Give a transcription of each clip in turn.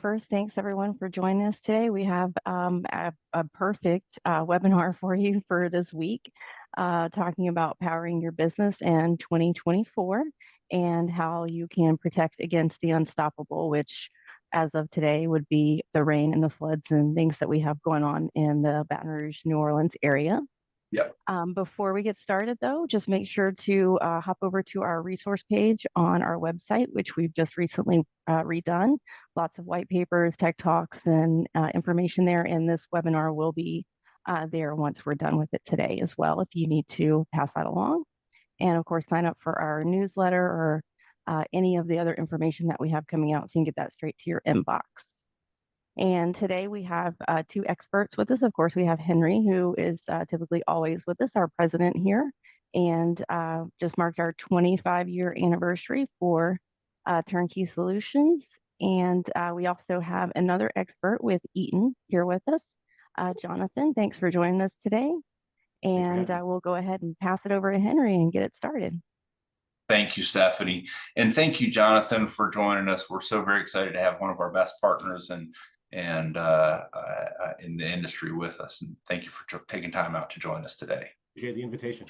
First, thanks everyone for joining us today. We have a perfect webinar for you for this week, talking about powering your business in 2024 and how you can protect against the unstoppable, which as of today would be the rain and the floods and things that we have going on in the Baton Rouge, New Orleans area. Yep. Before we get started, though, just make sure to hop over to our resource page on our website, which we've just recently redone. Lots of white papers, tech talks, and information there. And this webinar will be there once we're done with it today as well, if you need to pass that along. And of course, sign up for our newsletter or any of the other information that we have coming out so you can get that straight to your inbox. And today we have two experts with us. Of course, we have Henry, who is typically always with us, our president here, and just marked our 25-year anniversary for Turnkey Solutions. And we also have another expert with Eaton here with us, Jonathan. Thanks for joining us today. And we'll go ahead and pass it over to Henry and get it started. Thank you, Stephanie. And thank you, Jonathan, for joining us. We're so very excited to have one of our best partners and in the industry with us. And thank you for taking time out to join us today. Appreciate the invitation.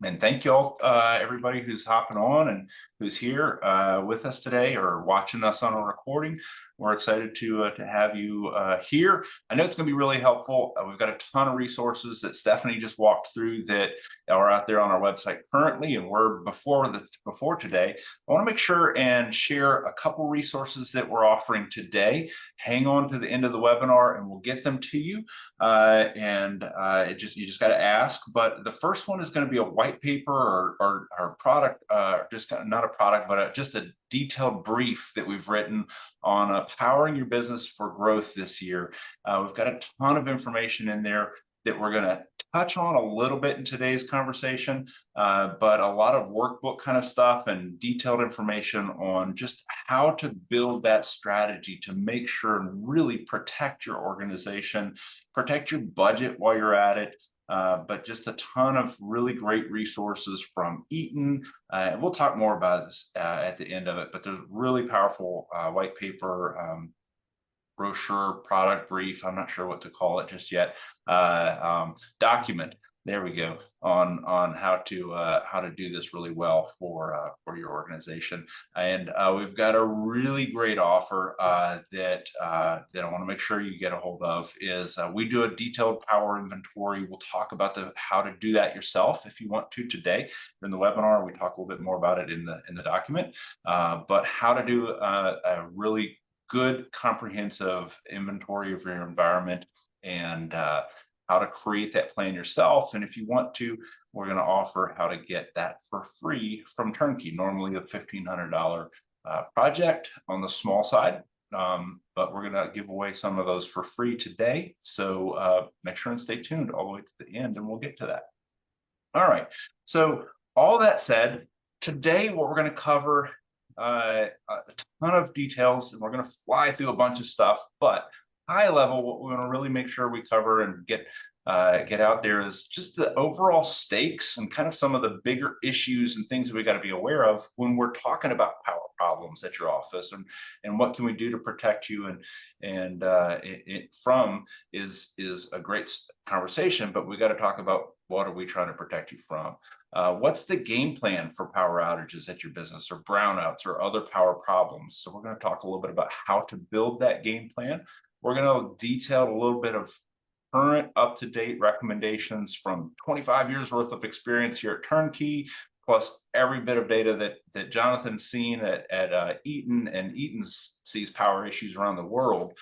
And thank you all, everybody who's hopping on and who's here with us today or watching us on a recording. We're excited to have you here. I know it's going to be really helpful. We've got a ton of resources that Stephanie just walked through that are out there on our website currently, and we're before today. I want to make sure and share a couple resources that we're offering today. Hang on to the end of the webinar, and we'll get them to you. You just got to ask. But the first one is going to be a white paper or product, just kind of not a product, but just a detailed brief that we've written on powering your business for growth this year. We've got a ton of information in there that we're going to touch on a little bit in today's conversation, but a lot of workbook kind of stuff and detailed information on just how to build that strategy to make sure and really protect your organization, protect your budget while you're at it. But just a ton of really great resources from Eaton. And we'll talk more about this at the end of it, but there's really powerful white paper, brochure, product brief, I'm not sure what to call it just yet, document. There we go, on how to do this really well for your organization. And we've got a really great offer that I want to make sure you get a hold of. Is we do a detailed power inventory. We'll talk about how to do that yourself if you want to today in the webinar. We talk a little bit more about it in the document, but how to do a really good comprehensive inventory of your environment and how to create that plan yourself. And if you want to, we're going to offer how to get that for free from Turnkey, normally a $1,500 project on the small side. But we're going to give away some of those for free today. So make sure and stay tuned all the way to the end and we'll get to that. All right. So all that said, today what we're going to cover a ton of details, and we're going to fly through a bunch of stuff, but high level, what we're going to really make sure we cover and get out there is just the overall stakes and kind of some of the bigger issues and things that we got to be aware of when we're talking about power problems at your office, and what can we do to protect you and from is a great conversation, but we got to talk about what are we trying to protect you from. What's the game plan for power outages at your business or brownouts or other power problems? So we're going to talk a little bit about how to build that game plan. We're going to detail a little bit of current up-to-date recommendations from 25 years worth of experience here at Turnkey, plus every bit of data that Jonathan's seen at Eaton, and Eaton sees power issues around the world.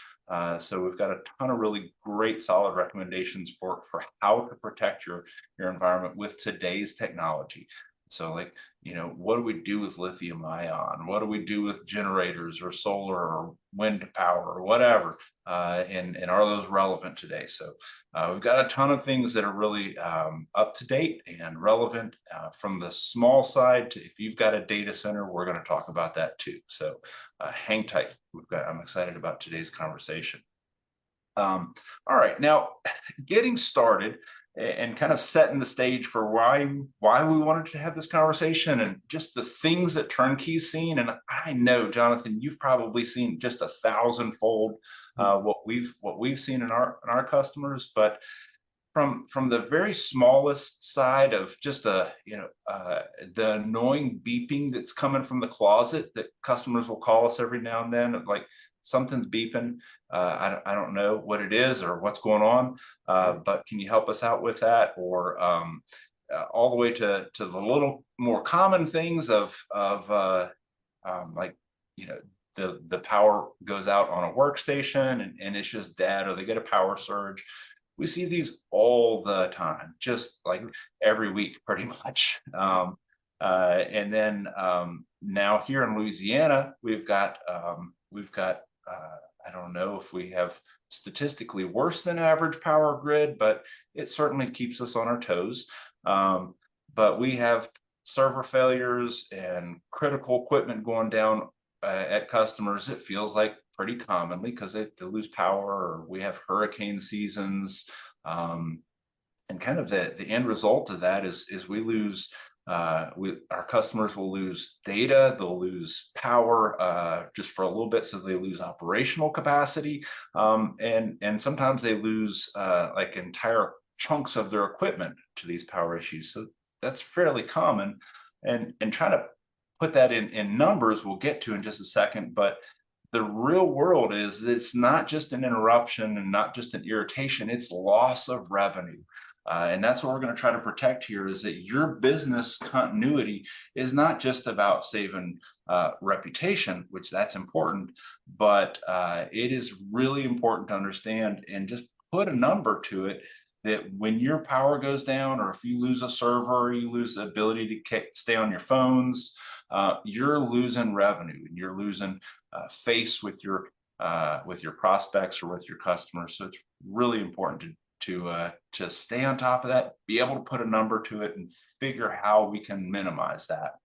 So we've got a ton of really great solid recommendations for how to protect your environment with today's technology. So like, what do we do with lithium ion? What do we do with generators or solar or wind power or whatever? And are those relevant today? So we've got a ton of things that are really up to date and relevant from the small side to if you've got a data center, we're going to talk about that too. So hang tight. I'm excited about today's conversation. All right, now getting started. and kind of setting the stage for why we wanted to have this conversation, and just the things that turnkeys seen. And I know, Jonathan, you've probably seen just 1,000-fold what we've seen in our customers. But from the very smallest side of just the annoying beeping that's coming from the closet, that customers will call us every now and then, like something's beeping, I don't know what it is or what's going on, but can you help us out with that? Or all the way to the little more common things of like, the power goes out on a workstation, and it's just dead, or they get a power surge. We see these all the time, just like every week, pretty much. And then now here in Louisiana, we've got I don't know if we have statistically worse than average power grid, but it certainly keeps us on our toes. But we have server failures and critical equipment going down at customers. It feels like pretty commonly, because they lose power, or we have hurricane seasons, and kind of the end result of that is we lose, our customers will lose data, they'll lose power just for a little bit, so they lose operational capacity, and sometimes they lose like entire chunks of their equipment to these power issues. So that's fairly common, and trying to put that in numbers we'll get to in just a second. But the real world is, it's not just an interruption and not just an irritation, it's loss of revenue. And that's what we're going to try to protect here, is that your business continuity is not just about saving reputation, which that's important, but it is really important to understand and just put a number to it, that when your power goes down, or if you lose a server, you lose the ability to stay on your phones, you're losing revenue, and you're losing face with your prospects or with your customers. So it's really important to stay on top of that, be able to put a number to it, and figure how we can minimize that.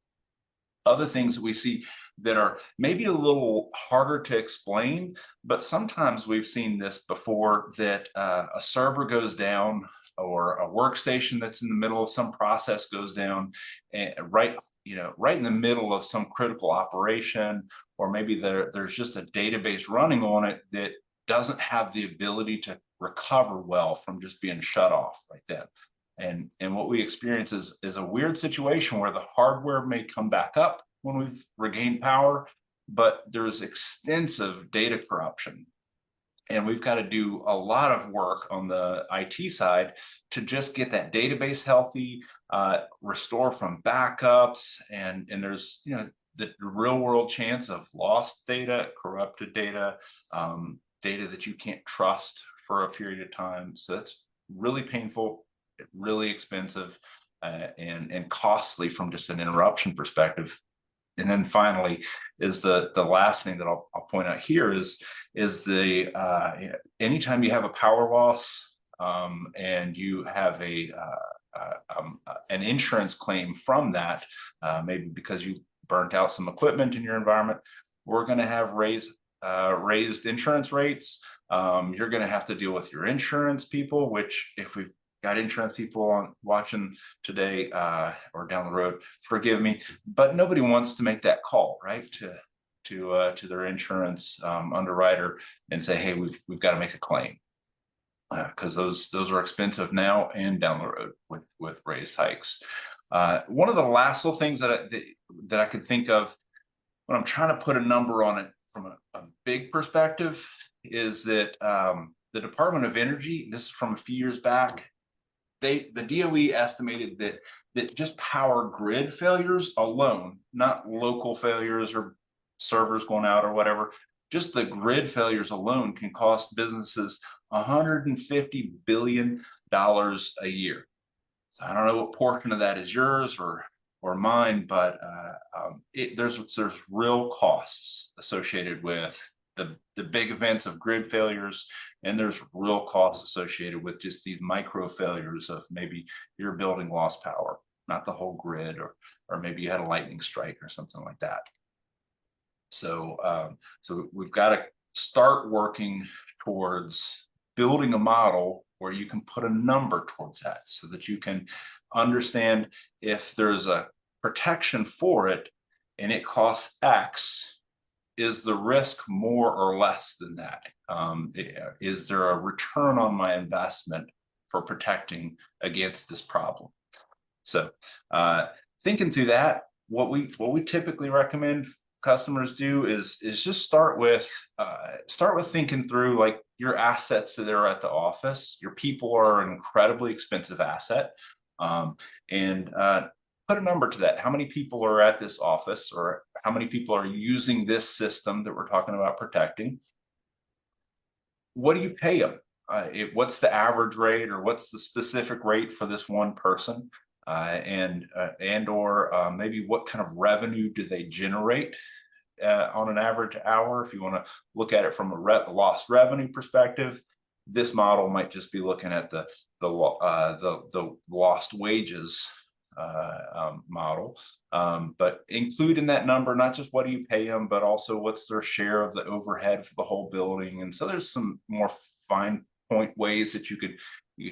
Other things that we see that are maybe a little harder to explain, but sometimes we've seen this before, that a server goes down, or a workstation that's in the middle of some process goes down, and right in the middle of some critical operation, or maybe there's just a database running on it that doesn't have the ability to recover well from just being shut off like that. And what we experience is a weird situation where the hardware may come back up when we've regained power, but there's extensive data corruption. And we've got to do a lot of work on the IT side to just get that database healthy, restore from backups, and there's the real world chance of lost data, corrupted data, data that you can't trust for a period of time. So that's really painful, really expensive, and costly from just an interruption perspective. And then finally is the last thing that I'll point out here is the anytime you have a power loss, and you have an insurance claim from that, maybe because you burnt out some equipment in your environment, we're going to have raised insurance rates. You're going to have to deal with your insurance people, which, if we've got insurance people watching today or down the road, forgive me, but nobody wants to make that call, right, to their insurance underwriter and say, hey, we've got to make a claim, because those are expensive now and down the road with raised hikes. One of the last little things that I could think of when I'm trying to put a number on it from a big perspective is that the Department of Energy, this is from a few years back, the DOE estimated that just power grid failures alone, not local failures or servers going out or whatever, just the grid failures alone can cost businesses $150 billion a year. So I don't know what portion of that is yours or mine, but there's real costs associated with the big events of grid failures, and there's real costs associated with just these micro failures of maybe your building lost power, not the whole grid, or maybe you had a lightning strike or something like that. So we've got to start working towards building a model where you can put a number towards that so that you can understand if there's a protection for it and it costs X, is the risk more or less than that? Is there a return on my investment for protecting against this problem? So thinking through that, what we typically recommend customers do is just start with thinking through like your assets that are at the office. Your people are an incredibly expensive asset, and put a number to that. How many people are at this office, or how many people are using this system that we're talking about protecting? What do you pay them? What's the average rate, or what's the specific rate for this one person? Or maybe what kind of revenue do they generate on an average hour? If you want to look at it from a lost revenue perspective, this model might just be looking at the lost wages model, but include in that number not just what do you pay them, but also what's their share of the overhead for the whole building. And so there's some more fine point ways that you could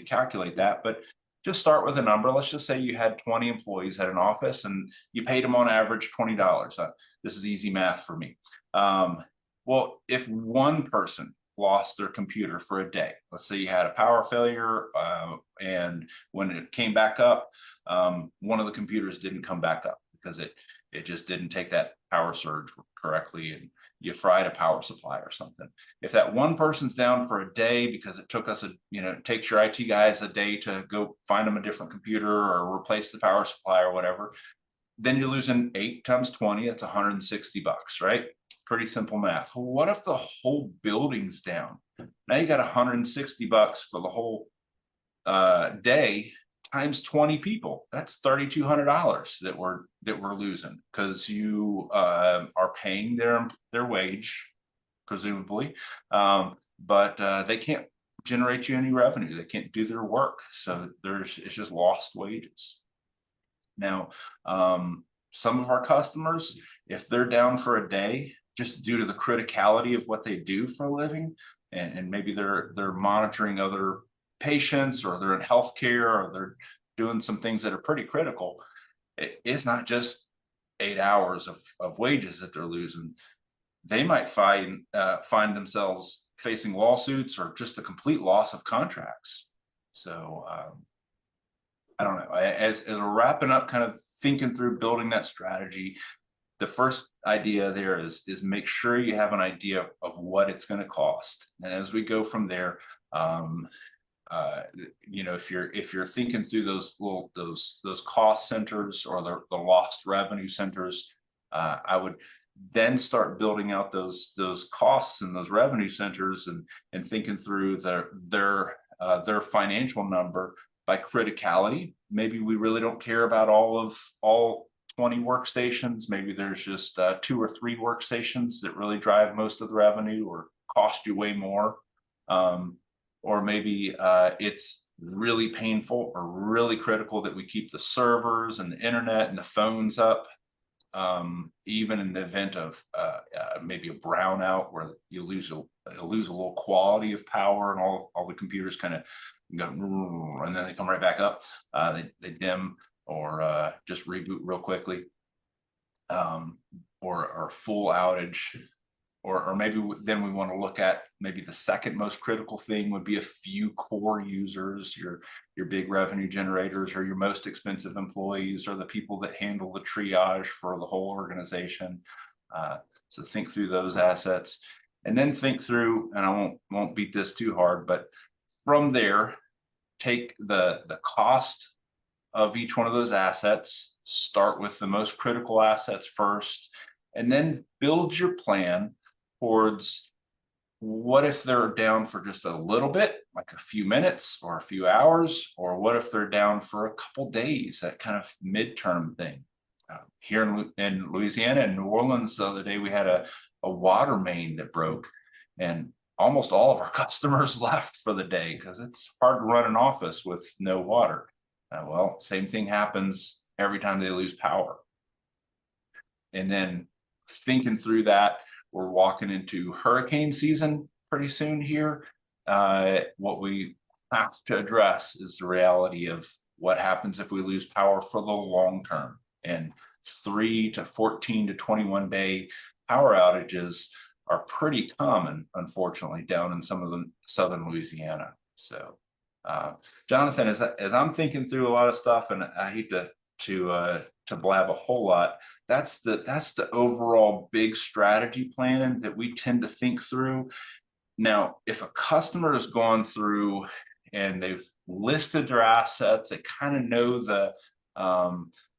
calculate that, but just start with a number. Let's just say you had 20 employees at an office and you paid them on average $20. This is easy math for me. Well, if one person lost their computer for a day, let's say you had a power failure, and when it came back up, one of the computers didn't come back up because it just didn't take that power surge correctly, and you fried a power supply or something. If that one person's down for a day because it took us it takes your IT guys a day to go find them a different computer or replace the power supply or whatever, then you're losing 8 times 20, it's $160, right? Pretty simple math. Well, what if the whole building's down? Now you got $160 for the whole day times 20 people. That's $3,200 that we're losing, because you are paying their wage, presumably, but they can't generate you any revenue. They can't do their work, so it's just lost wages. Now, some of our customers, if they're down for a day, just due to the criticality of what they do for a living, and maybe they're monitoring other patients, or they're in healthcare, or they're doing some things that are pretty critical, it's not just 8 hours of wages that they're losing. They might find themselves facing lawsuits or just a complete loss of contracts. So I don't know, as we're wrapping up, kind of thinking through building that strategy, the first idea there is make sure you have an idea of what it's going to cost. And as we go from there, if you're thinking through those cost centers, or the lost revenue centers, I would then start building out those costs and those revenue centers, and thinking through their financial number by criticality. Maybe we really don't care about all 20 workstations. Maybe there's just 2 or 3 workstations that really drive most of the revenue or cost you way more. Or maybe it's really painful or really critical that we keep the servers and the internet and the phones up, even in the event of maybe a brownout where you lose a little quality of power, and all the computers kind of go, and then they come right back up. They dim, or just reboot real quickly, or full outage. Or maybe then we want to look at maybe the second most critical thing would be a few core users, your big revenue generators, or your most expensive employees, or the people that handle the triage for the whole organization. So think through those assets, and then think through, and I won't beat this too hard, but from there, take the cost of each one of those assets, start with the most critical assets first, and then build your plan towards what if they're down for just a little bit, like a few minutes or a few hours, or what if they're down for a couple days, that kind of midterm thing. Here in Louisiana and New Orleans the other day, we had a water main that broke, and almost all of our customers left for the day because it's hard to run an office with no water. Well, same thing happens every time they lose power. And then thinking through that, we're walking into hurricane season pretty soon here. What we have to address is the reality of what happens if we lose power for the long term. And 3 to 14 to 21 day power outages are pretty common, unfortunately, down in some of the southern Louisiana. So, Jonathan, as I'm thinking through a lot of stuff, and I hate to blab a whole lot, that's the overall big strategy planning that we tend to think through. Now, if a customer has gone through and they've listed their assets, they kind of know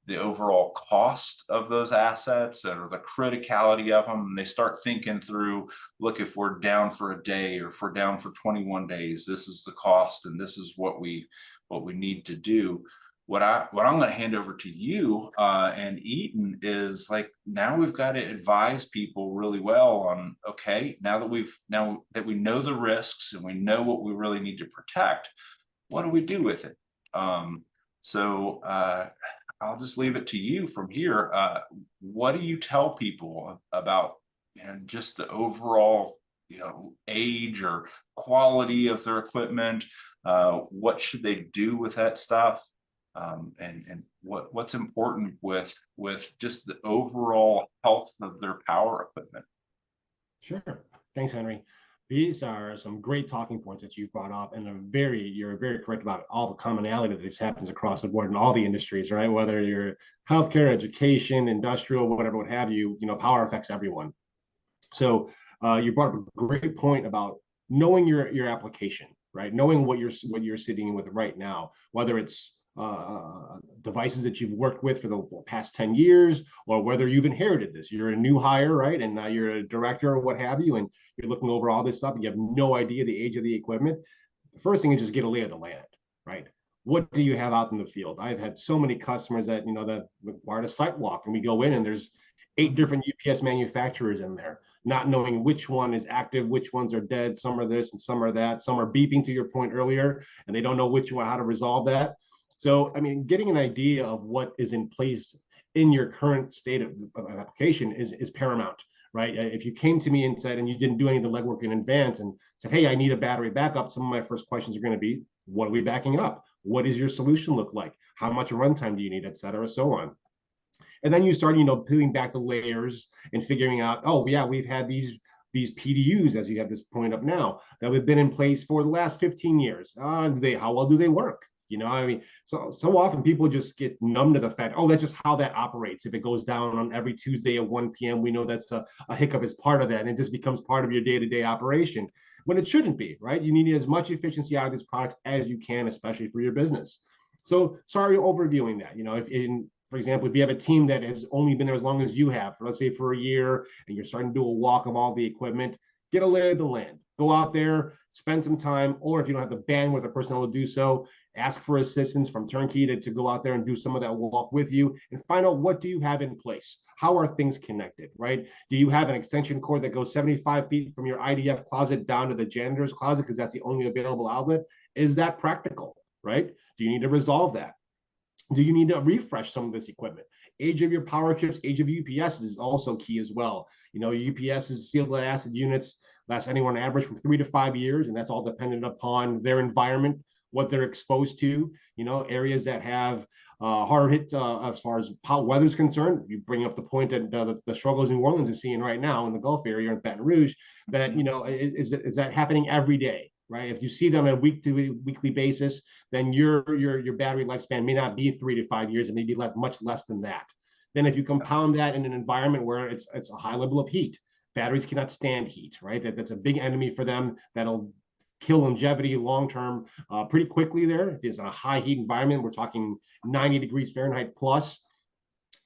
the overall cost of those assets or the criticality of them, and they start thinking through, look, if we're down for a day or if we're down for 21 days, this is the cost and this is what we need to do. What I'm going to hand over to you and Eaton is, like, now we've got to advise people really well on, okay, now that we know the risks and we know what we really need to protect, what do we do with it? So I'll just leave it to you from here. What do you tell people about, just the overall, age or quality of their equipment? What should they do with that stuff? And what's important with just the overall health of their power equipment? Sure. Thanks, Henry. These are some great talking points that you've brought up, and you're very correct about all the commonality that this happens across the board in all the industries, right? Whether you're healthcare, education, industrial, whatever, what have you, power affects everyone. So you brought up a great point about knowing your application, right? Knowing what you're sitting with right now, whether it's devices that you've worked with for the past 10 years, or whether you've inherited this. You're a new hire, right? And now you're a director or what have you, and you're looking over all this stuff and you have no idea the age of the equipment. The first thing is just get a lay of the land, right? What do you have out in the field? I've had so many customers that, that required a site walk, and we go in and there's 8 different UPS manufacturers in there, not knowing which one is active, which ones are dead. Some are this and some are that. Some are beeping, to your point earlier, and they don't know which one, how to resolve that. So, getting an idea of what is in place in your current state of application is paramount, right? If you came to me and said, and you didn't do any of the legwork in advance and said, hey, I need a battery backup, some of my first questions are going to be, what are we backing up? What does your solution look like? How much runtime do you need, et cetera, so on. And then you start, peeling back the layers and figuring out, oh, yeah, we've had these PDUs, as you have this point up now, that have been in place for the last 15 years. How well do they work? So often people just get numb to the fact, oh, that's just how that operates. If it goes down on every Tuesday at 1 p.m., we know that's a hiccup as part of that, and it just becomes part of your day-to-day operation, when it shouldn't be, right? You need as much efficiency out of this product as you can, especially for your business. So sorry, overviewing that. For example, if you have a team that has only been there as long as you have, let's say for a year, and you're starting to do a walk of all the equipment, get a lay of the land. Go out there, spend some time, or if you don't have the bandwidth or personnel to do so, ask for assistance from turnkey to go out there and do some of that walk with you and find out, what do you have in place? How are things connected, right? Do you have an extension cord that goes 75 feet from your IDF closet down to the janitor's closet because that's the only available outlet? Is that practical, right? Do you need to resolve that? Do you need to refresh some of this equipment? Age of your power chips, age of UPS is also key as well. UPS's sealed lead acid units last anywhere on average from 3 to 5 years, and that's all dependent upon their environment, what they're exposed to. Areas that have hard hit as far as weather is concerned. You bring up the point that the struggles New Orleans is seeing right now in the Gulf area in Baton Rouge. That is that happening every day, right? If you see them on a weekly basis, then your battery lifespan may not be 3 to 5 years, it may be much less than that. Then if you compound that in an environment where it's a high level of heat, batteries cannot stand heat, right? That's a big enemy for them. That'll kill longevity long-term pretty quickly there. If it's a high heat environment, we're talking 90 degrees Fahrenheit plus,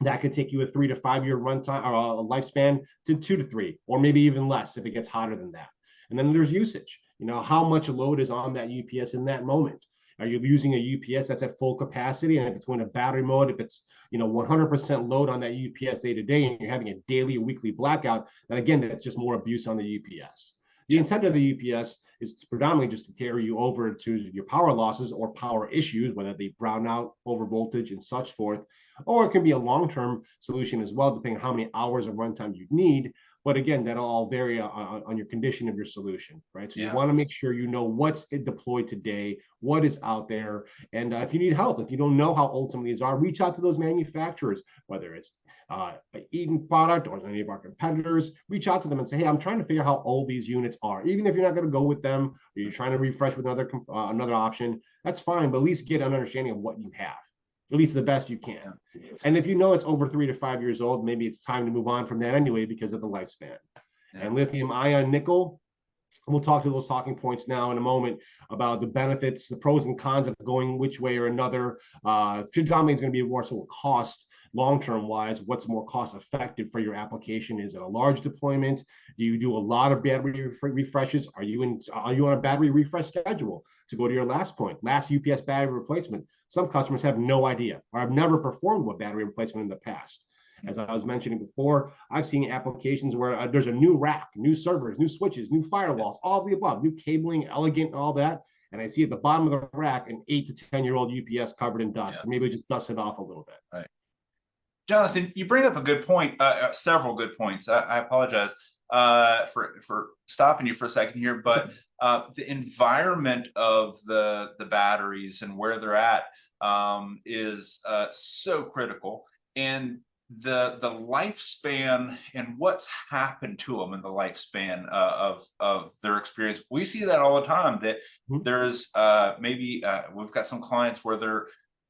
that could take you a 3 to 5 year runtime or a lifespan to 2 to 3, or maybe even less if it gets hotter than that. And then there's usage. How much load is on that UPS in that moment? Are you using a UPS that's at full capacity? And if it's going to battery mode, if it's 100% load on that UPS day to day, and you're having a daily or weekly blackout, then again, that's just more abuse on the UPS. The intent of the UPS is predominantly just to carry you over to your power losses or power issues, whether they brown out, over voltage, and such forth, or it can be a long-term solution as well, depending on how many hours of runtime you need. But again, that'll all vary on your condition of your solution, right? So you want to make sure you know what's deployed today, what is out there. And if you need help, if you don't know how old some of these are, reach out to those manufacturers, whether it's an Eaton product or any of our competitors. Reach out to them and say, hey, I'm trying to figure out how old these units are. Even if you're not going to go with them, or you're trying to refresh with another option, that's fine, but at least get an understanding of what you have, at least the best you can. And if you know it's over 3 to 5 years old, maybe it's time to move on from that anyway because of the lifespan. And lithium ion nickel, we'll talk to those talking points now in a moment about the benefits, the pros and cons of going which way or another. Predominantly is going to be more so a cost long-term wise. What's more cost effective for your application? Is it a large deployment? Do you do a lot of battery refreshes? Are you on a battery refresh schedule? To go to your last point, last UPS battery replacement, some customers have no idea or have never performed a battery replacement in the past. As I was mentioning before, I've seen applications where there's a new rack, new servers, new switches, new firewalls, all of the above, new cabling, elegant, all that. And I see at the bottom of the rack an 8 to 10-year-old UPS covered in dust. Maybe just dust it off a little bit. Right. Jonathan, you bring up a good point, several good points. I apologize for stopping you for a second here, but the environment of the batteries and where they're at is so critical. And the lifespan and what's happened to them in the lifespan of their experience. We see that all the time, that there's maybe we've got some clients where their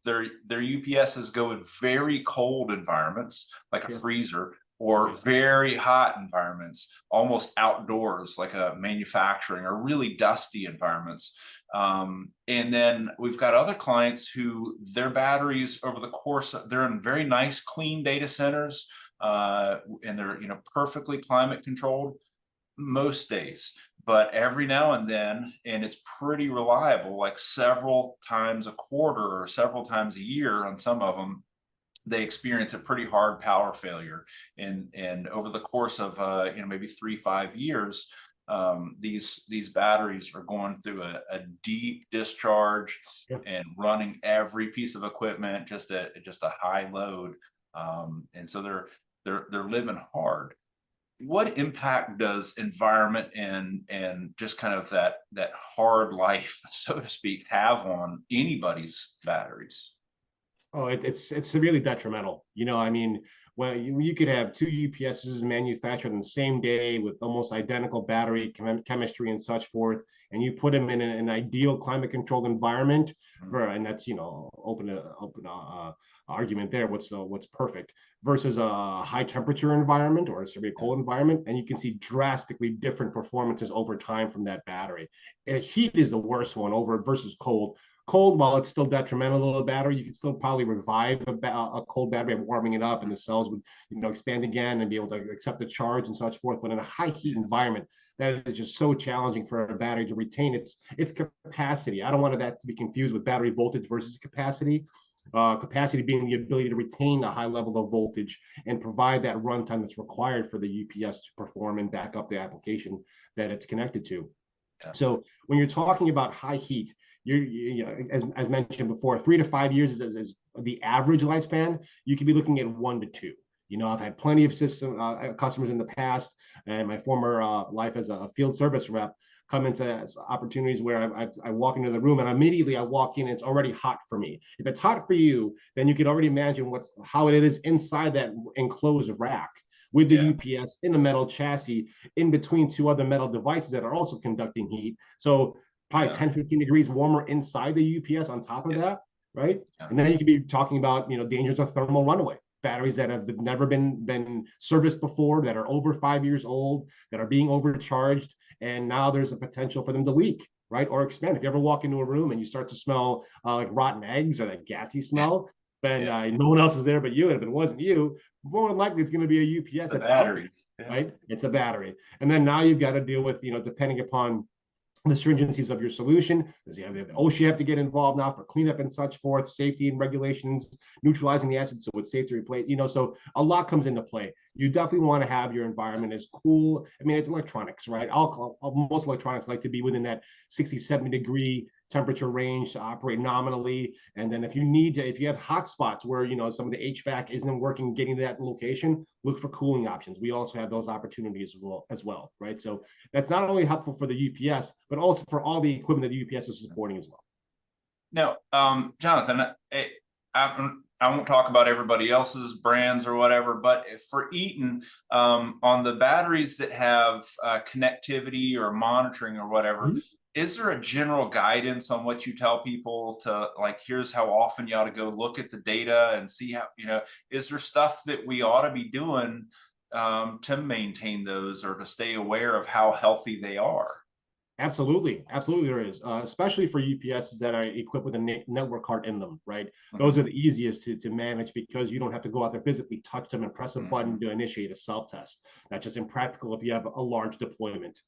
UPSs go in very cold environments, like a freezer, or very hot environments, almost outdoors, like a manufacturing, or really dusty environments. And then we've got other clients who their batteries over the course of, they're in very nice, clean data centers, and they're, perfectly climate controlled most days, but every now and then, and it's pretty reliable, like several times a quarter or several times a year on some of them, they experience a pretty hard power failure. And over the course of maybe 3-5 years, these batteries are going through a deep discharge and running every piece of equipment just a high load, and so they're living hard. What impact does environment and just kind of that hard life, so to speak, have on anybody's batteries? Oh, it's severely detrimental. When you could have 2 UPSs manufactured on the same day with almost identical battery chemistry and such forth, and you put them in an ideal climate controlled environment, and that's open argument there. What's perfect versus a high temperature environment or a severe cold environment, and you can see drastically different performances over time from that battery. And heat is the worst one over versus cold. Cold, while it's still detrimental to the battery, you can still probably revive a cold battery by warming it up, and the cells would expand again and be able to accept the charge and such forth. But in a high heat environment, that is just so challenging for a battery to retain its capacity. I don't want that to be confused with battery voltage versus capacity. Capacity being the ability to retain a high level of voltage and provide that runtime that's required for the UPS to perform and back up the application that it's connected to. So when you're talking about high heat, as mentioned before, 3 to 5 years is the average lifespan. You could be looking at 1 to 2. I've had plenty of customers in the past, and my former life as a field service rep come into opportunities where I walk into the room and immediately I walk in and it's already hot for me. If it's hot for you, then you can already imagine how it is inside that enclosed rack with the UPS in the metal chassis in between 2 other metal devices that are also conducting heat. So probably 10-15 degrees warmer inside the UPS on top of that, right? And then you could be talking about dangers of thermal runaway. Batteries that have never been serviced before, that are over 5 years old, that are being overcharged, and now there's a potential for them to leak, right? Or expand. If you ever walk into a room and you start to smell like rotten eggs or that gassy smell, then no one else is there but you. And if it wasn't you, more than likely it's going to be a UPS. It's a battery, right? It's a battery. And then now you've got to deal with, depending upon the stringencies of your solution. Does you have the OSHA have to get involved now for cleanup and such forth, safety and regulations, neutralizing the acid so it's safe to replace, so a lot comes into play. You definitely want to have your environment as cool. I mean, it's electronics, right? Most electronics like to be within that 60, 70 degree temperature range to operate nominally. And then if you have hot spots where, some of the HVAC isn't working, getting to that location, look for cooling options. We also have those opportunities as well, right? So that's not only helpful for the UPS, but also for all the equipment that the UPS is supporting as well. Now, Jonathan, I won't talk about everybody else's brands or whatever, but for Eaton, on the batteries that have connectivity or monitoring or whatever, is there a general guidance on what you tell people to, like, here's how often you ought to go look at the data and see how, is there stuff that we ought to be doing to maintain those or to stay aware of how healthy they are? Absolutely there is, especially for UPSs that are equipped with a network card in them, right? Those are the easiest to manage because you don't have to go out there physically touch them and press a button to initiate a self-test. That's just impractical if you have a large deployment.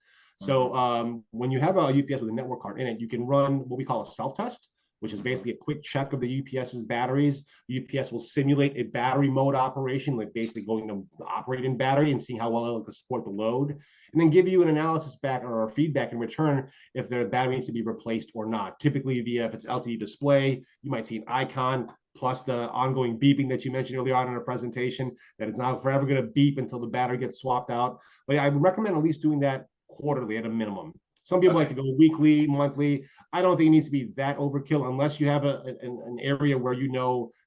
So when you have a UPS with a network card in it, you can run what we call a self-test, which is basically a quick check of the UPS's batteries. UPS will simulate a battery mode operation, like basically going to operate in battery and seeing how well it can support the load, and then give you an analysis back or feedback in return if the battery needs to be replaced or not. Typically via, if it's LCD display, you might see an icon plus the ongoing beeping that you mentioned earlier on in our presentation, that it's not forever going to beep until the battery gets swapped out. But I would recommend at least doing that quarterly at a minimum. Some people like to go weekly, monthly. I don't think it needs to be that overkill unless you have an area where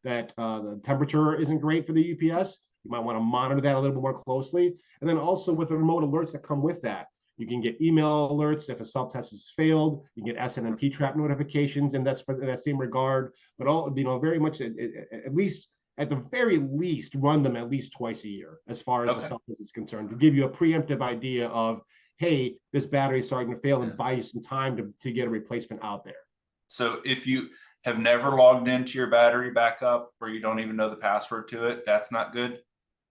that the temperature isn't great for the UPS. You might want to monitor that a little bit more closely. And then also with the remote alerts that come with that, you can get email alerts if a self-test has failed. You can get SNMP trap notifications, and that's for that same regard. But all, very much at the very least, run them at least twice a year as far as the self-test is concerned, to give you a preemptive idea of, hey, this battery is starting to fail, and buy you some time to get a replacement out there. So if you have never logged into your battery backup or you don't even know the password to it, that's not good?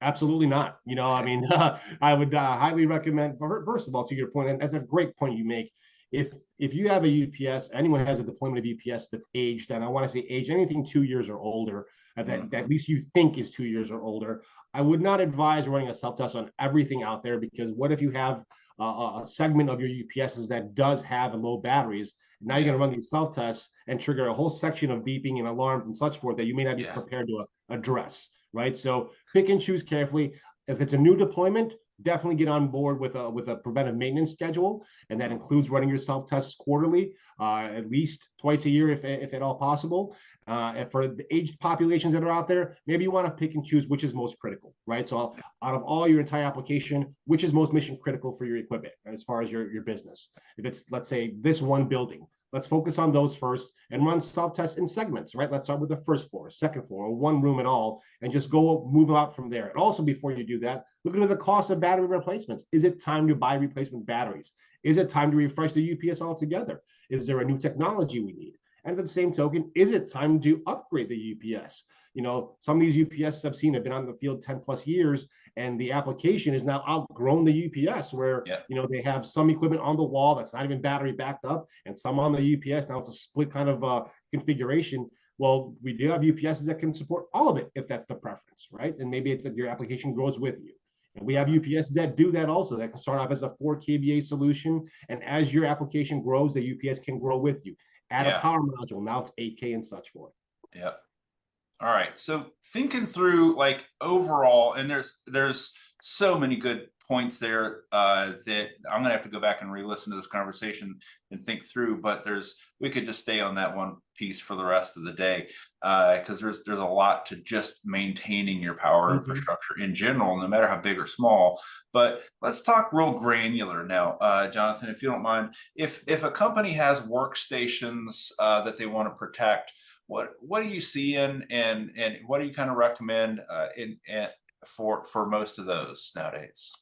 Absolutely not. I would highly recommend, first of all, to your point, and that's a great point you make. If you have a UPS, anyone has a deployment of UPS that's aged, and I want to say age anything 2 years or older, that at least you think is 2 years or older, I would not advise running a self-test on everything out there, because what if you have a segment of your UPSs that does have low batteries? Now you're going to run these self-tests and trigger a whole section of beeping and alarms and such forth that you may not be prepared to address, right? So pick and choose carefully. If it's a new deployment, definitely get on board with a preventive maintenance schedule, and that includes running your self-tests quarterly, at least twice a year if at all possible. And for the aged populations that are out there, maybe you want to pick and choose which is most critical, right? So out of all your entire application, which is most mission critical for your equipment, right, as far as your business? If it's, let's say, this one building, let's focus on those first and run self-tests in segments, right? Let's start with the first floor, second floor, or one room at all, and just move out from there. And also, before you do that, look into the cost of battery replacements. Is it time to buy replacement batteries? Is it time to refresh the UPS altogether? Is there a new technology we need? And at the same token, is it time to upgrade the UPS? Some of these UPS I've seen have been on the field 10 plus years, and the application is now outgrown the UPS, where they have some equipment on the wall that's not even battery backed up, and some on the UPS. Now it's a split kind of configuration. Well, we do have UPSs that can support all of it if that's the preference, right? And maybe it's that your application grows with you. And we have UPS that do that also. That can start off as a 4 kVA solution, and as your application grows, the UPS can grow with you. Add a power module. Now it's 8K and such forth. Yeah. All right. So thinking through, like, overall, and there's so many good points there that I'm gonna have to go back and re-listen to this conversation and think through. But we could just stay on that one piece for the rest of the day, because there's a lot to just maintaining your power infrastructure in general, no matter how big or small. But let's talk real granular now, Jonathan, if you don't mind. If a company has workstations that they want to protect, what are you seeing, and what do you kind of recommend for most of those nowadays?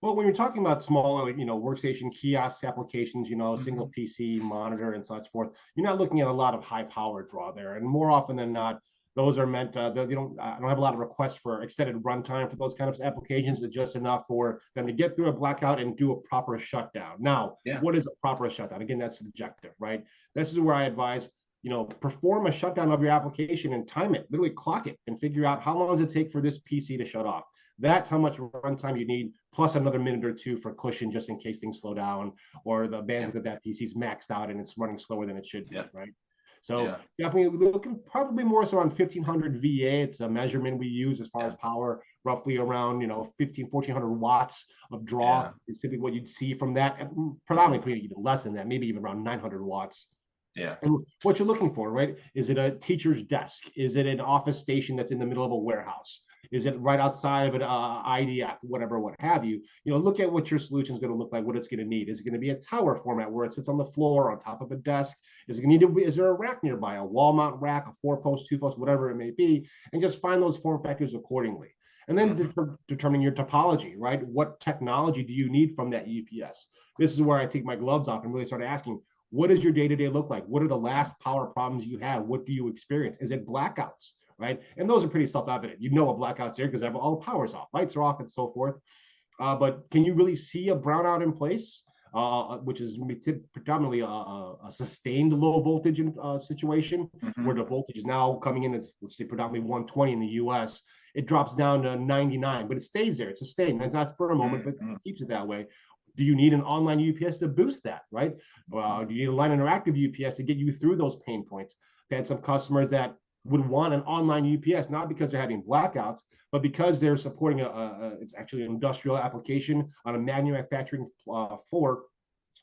Well, when you're talking about smaller, workstation kiosk applications, single PC monitor and such forth, you're not looking at a lot of high power draw there. And more often than not, those are meant, I don't have a lot of requests for extended runtime for those kind of applications. It's just enough for them to get through a blackout and do a proper shutdown. Now, what is a proper shutdown? Again, that's subjective, right? This is where I advise, perform a shutdown of your application and time it, literally clock it, and figure out how long does it take for this PC to shut off. That's how much runtime you need, plus another minute or two for cushion just in case things slow down or the bandwidth of that PC is maxed out and it's running slower than it should be, right? So definitely looking probably more so on 1500 VA. It's a measurement we use as far as power, roughly around 1400 watts of draw is typically what you'd see from that. And predominantly even less than that, maybe even around 900 watts. And what you're looking for, right? Is it a teacher's desk? Is it an office station that's in the middle of a warehouse? Is it right outside of an IDF, whatever, what have you? Look at what your solution is going to look like, what it's going to need. Is it going to be a tower format where it sits on the floor on top of a desk? Is it going to need to, is there a rack nearby, a wall mount rack, a 4-post, 2-post, whatever it may be, and just find those form factors accordingly. And then determining your topology, right? What technology do you need from that UPS? This is where I take my gloves off and really start asking, what does your day-to-day look like? What are the last power problems you have? What do you experience? Is it blackouts, right? And those are pretty self-evident. You know a blackout's here because all the power's off, lights are off, and so forth. But can you really see a brownout in place, which is predominantly a sustained low voltage situation, where the voltage is now coming in as, let's say, predominantly 120 in the US. It drops down to 99, but it stays there. It's sustained. It's not for a moment, but it keeps it that way. Do you need an online UPS to boost that, right? Do you need a line interactive UPS to get you through those pain points? I've had some customers that would want an online UPS, not because they're having blackouts, but because they're supporting it's actually an industrial application on a manufacturing floor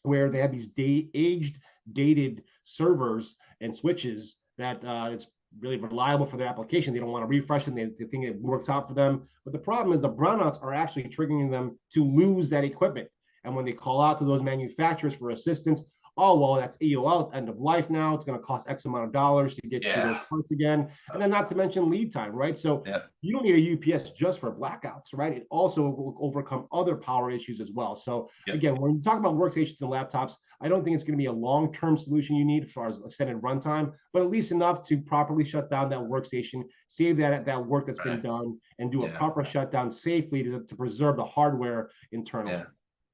where they have these dated servers and switches that it's really reliable for their application. They don't want to refresh them. They think it works out for them. But the problem is the brownouts are actually triggering them to lose that equipment. And when they call out to those manufacturers for assistance, oh, well, that's EOL, it's end of life now. It's going to cost X amount of dollars to get to those parts again. And then not to mention lead time, right? So you don't need a UPS just for blackouts, right? It also will overcome other power issues as well. So again, when you talk about workstations and laptops, I don't think it's going to be a long-term solution you need as far as extended runtime, but at least enough to properly shut down that workstation, save that work that's been done, and do a proper shutdown safely to preserve the hardware internally.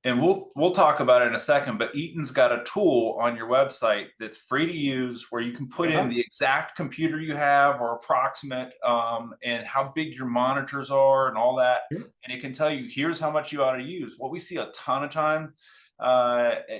And we'll talk about it in a second, but Eaton's got a tool on your website that's free to use where you can put in the exact computer you have or approximate and how big your monitors are and all that. And it can tell you, here's how much you ought to use. What we see a ton of time,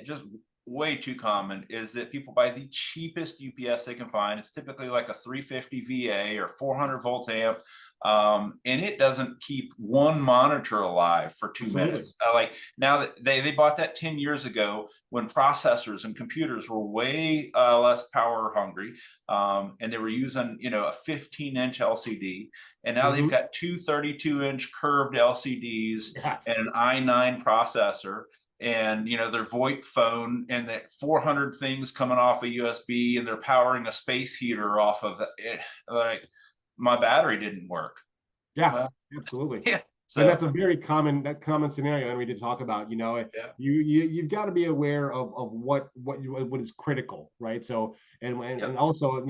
just way too common, is that people buy the cheapest UPS they can find. It's typically like a 350 VA or 400 volt amp. And it doesn't keep one monitor alive for 2 minutes. Like now that they bought that 10 years ago when processors and computers were way less power hungry, and they were using a 15-inch LCD, and now they've got two 32-inch curved LCDs and an i9 processor, and their VoIP phone, and that 400 things coming off a USB, and they're powering a space heater off of it. Like, my battery didn't work. Absolutely. So and that's a very common scenario, and we did talk about. You've got to be aware of what is critical, right? So and also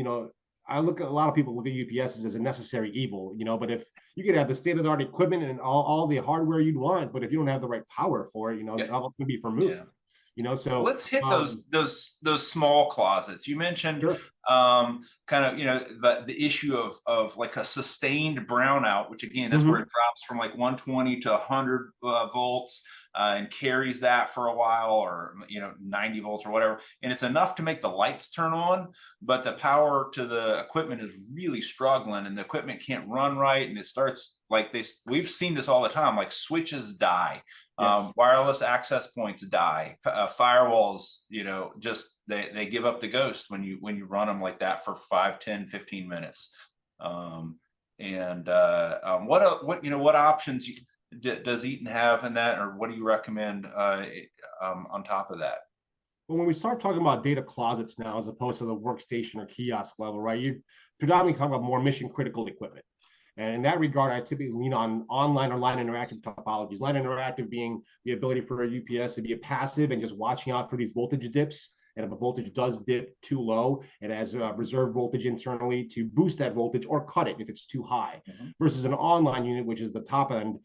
I look at a lot of people look at UPSs as a necessary evil, but if you could have the state-of-the-art equipment and all the hardware you'd want, but if you don't have the right power for it, that's going to be for moot. So let's hit those small closets. You mentioned kind of the issue of like a sustained brownout, which again is where it drops from like 120 to 100 volts and carries that for a while, or 90 volts or whatever, and it's enough to make the lights turn on, but the power to the equipment is really struggling, and the equipment can't run right, and it starts like this. We've seen this all the time, like switches die. Wireless access points die, firewalls, just they give up the ghost when you run them like that for 5, 10, 15 minutes. What options does Eaton have in that, or what do you recommend on top of that? Well, when we start talking about data closets now, as opposed to the workstation or kiosk level, right, you predominantly talk about more mission critical equipment. And in that regard, I typically lean on online or line interactive topologies. Line interactive being the ability for a UPS to be a passive and just watching out for these voltage dips. And if a voltage does dip too low, it has reserve voltage internally to boost that voltage or cut it if it's too high. Versus an online unit, which is the top end,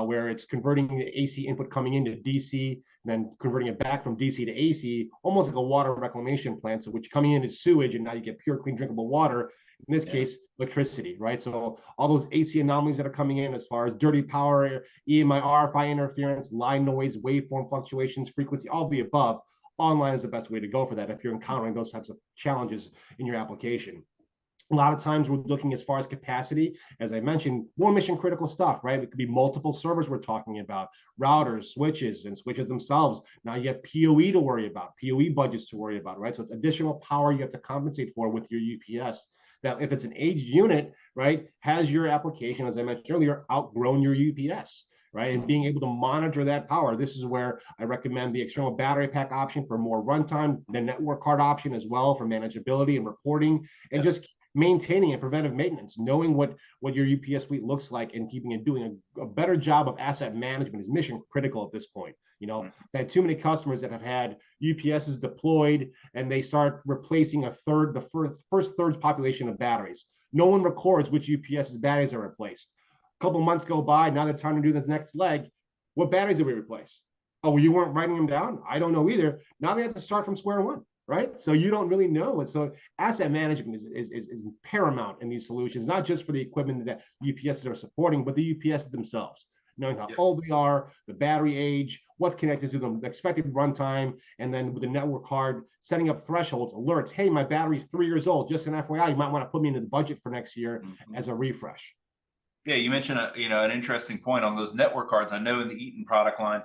where it's converting the AC input coming into DC, and then converting it back from DC to AC, almost like a water reclamation plant. So which coming in is sewage, and now you get pure, clean, drinkable water. In this case, electricity, right? So all those AC anomalies that are coming in as far as dirty power, EMI, RFI interference, line noise, waveform fluctuations, frequency, all the above, online is the best way to go for that if you're encountering those types of challenges in your application. A lot of times we're looking as far as capacity, as I mentioned, more mission critical stuff, right? It could be multiple servers we're talking about, routers, switches, and switches themselves. Now you have PoE to worry about, PoE budgets to worry about, right? So it's additional power you have to compensate for with your UPS. Now, if it's an aged unit, right, has your application, as I mentioned earlier, outgrown your UPS, right? And being able to monitor that power. This is where I recommend the external battery pack option for more runtime, the network card option as well for manageability and reporting, and just maintaining and preventive maintenance, knowing what your UPS fleet looks like and keeping it doing a better job of asset management is mission critical at this point. I've had too many customers that have had UPSs deployed and they start replacing the first third's population of batteries. No one records which UPS's batteries are replaced. A couple months go by, now they're trying to do this next leg. What batteries did we replace? Oh, well, you weren't writing them down? I don't know either. Now they have to start from square one. Right? So you don't really know it. So asset management is paramount in these solutions, not just for the equipment that UPSs are supporting, but the UPSs themselves, knowing how old they are, the battery age, what's connected to them, the expected runtime, and then with the network card, setting up thresholds, alerts. Hey, my battery's 3 years old. Just an FYI, you might want to put me into the budget for next year as a refresh. Yeah, you mentioned an interesting point on those network cards. I know in the Eaton product line,